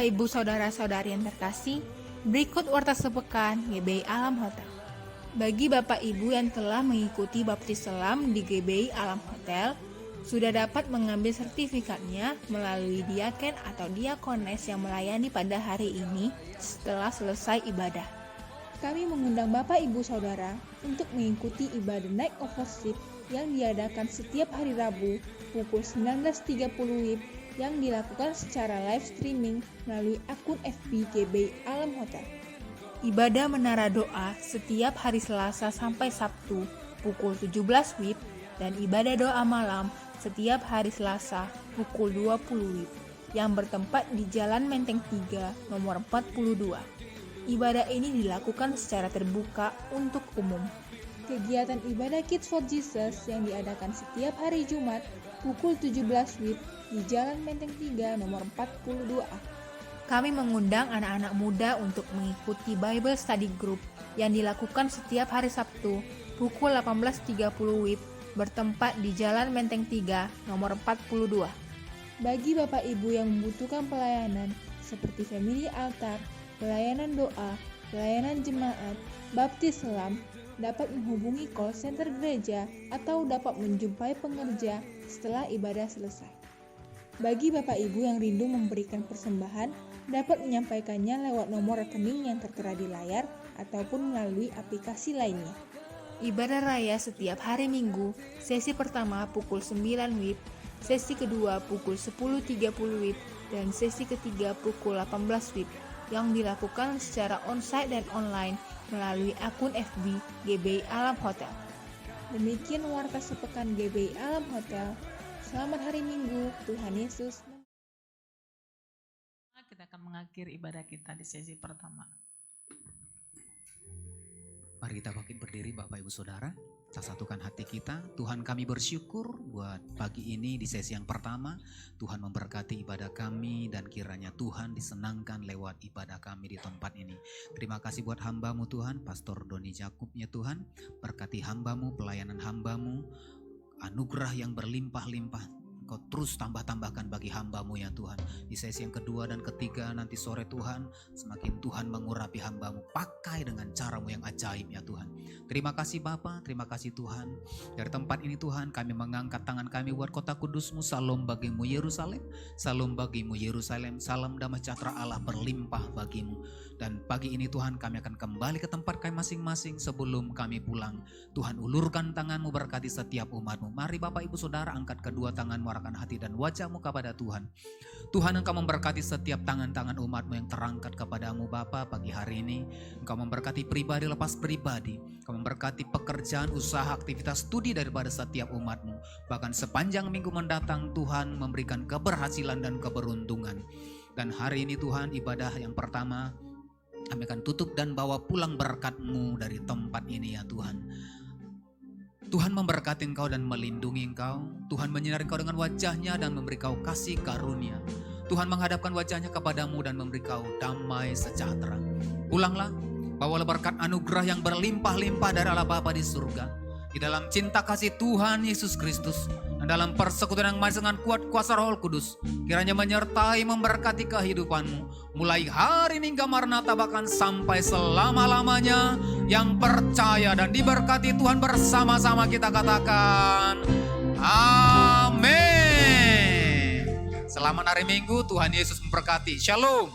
Ibu Saudara-saudari yang terkasih. Berikut warta sepekan GBI Alam Hotel. Bagi Bapak Ibu yang telah mengikuti baptis selam di GBI Alam Hotel, sudah dapat mengambil sertifikatnya melalui diaken atau diakones yang melayani pada hari ini setelah selesai ibadah. Kami mengundang Bapak Ibu Saudara untuk mengikuti ibadah Night of Worship yang diadakan setiap hari Rabu pukul 19.30 WIB yang dilakukan secara live streaming melalui akun FB GBI Alam Hotel. Ibadah menara doa setiap hari Selasa sampai Sabtu pukul 17 WIB dan ibadah doa malam setiap hari Selasa pukul 20 WIB yang bertempat di Jalan Menteng 3 nomor 42. Ibadah ini dilakukan secara terbuka untuk umum. Kegiatan ibadah Kids for Jesus yang diadakan setiap hari Jumat pukul 17 WIB di Jalan Menteng 3 nomor 42A. Kami mengundang anak-anak muda untuk mengikuti Bible Study Group yang dilakukan setiap hari Sabtu pukul 18.30 WIB bertempat di Jalan Menteng 3 nomor 42. Bagi Bapak Ibu yang membutuhkan pelayanan seperti family altar, pelayanan doa, pelayanan jemaat, baptis selam, dapat menghubungi call center gereja atau dapat menjumpai pengerja setelah ibadah selesai. Bagi Bapak Ibu yang rindu memberikan persembahan, dapat menyampaikannya lewat nomor rekening yang tertera di layar ataupun melalui aplikasi lainnya. Ibadah raya setiap hari Minggu, sesi pertama pukul 9 WIB, sesi kedua pukul 10.30 WIB, dan sesi ketiga pukul 18 WIB yang dilakukan secara onsite dan online melalui akun FB GBI Alam Hotel. Demikian warta sepekan GBI Alam Hotel. Selamat hari Minggu, Tuhan Yesus. Kita akan mengakhiri ibadah kita di sesi pertama. Mari kita bangkit berdiri Bapak Ibu Saudara, kita satukan hati kita. Tuhan, kami bersyukur buat pagi ini di sesi yang pertama. Tuhan memberkati ibadah kami dan kiranya Tuhan disenangkan lewat ibadah kami di tempat ini. Terima kasih buat hamba-Mu Tuhan, Pastor Doni Jakubnya Tuhan. Berkati hamba-Mu, pelayanan hamba-Mu, anugerah yang berlimpah-limpah. Kau terus tambah-tambahkan bagi hamba-Mu ya Tuhan. Di sesi yang kedua dan ketiga nanti sore Tuhan, semakin Tuhan mengurapi hamba-Mu. Pakai dengan cara-Mu yang ajaib ya Tuhan. Terima kasih Bapa, terima kasih Tuhan. Dari tempat ini Tuhan, kami mengangkat tangan kami buat kota kudus-Mu. Salam bagimu Yerusalem, salam bagimu Yerusalem. Salam damai sejahtera Allah berlimpah bagimu. Dan pagi ini Tuhan, kami akan kembali ke tempat kami masing-masing sebelum kami pulang. Tuhan, ulurkan tangan-Mu berkati setiap umat-Mu. Mari Bapak Ibu Saudara, angkat kedua tangan-Mu, arahkan hati dan wajah-Mu kepada Tuhan. Tuhan, Engkau memberkati setiap tangan-tangan umat-Mu yang terangkat kepadamu Bapa pagi hari ini. Engkau memberkati pribadi lepas pribadi. Engkau memberkati pekerjaan, usaha, aktivitas studi daripada setiap umat-Mu. Bahkan sepanjang minggu mendatang Tuhan memberikan keberhasilan dan keberuntungan. Dan hari ini Tuhan, ibadah yang pertama kami akan tutup dan bawa pulang berkat-Mu dari tempat ini ya Tuhan. Tuhan memberkati Engkau dan melindungi Engkau. Tuhan menyinari Engkau dengan wajah-Nya dan memberi Kau kasih karunia. Tuhan menghadapkan wajah-Nya kepadamu dan memberi Kau damai sejahtera. Pulanglah, bawalah berkat anugerah yang berlimpah-limpah dari Allah Bapa di surga. Di dalam cinta kasih Tuhan Yesus Kristus dan dalam persekutuan yang manis dengan kuat kuasa Roh Kudus, kiranya menyertai memberkati kehidupanmu mulai hari ini hingga Maranatha bahkan sampai selama-lamanya. Yang percaya dan diberkati Tuhan bersama-sama kita katakan amin. Selamat hari Minggu, Tuhan Yesus memberkati. Shalom.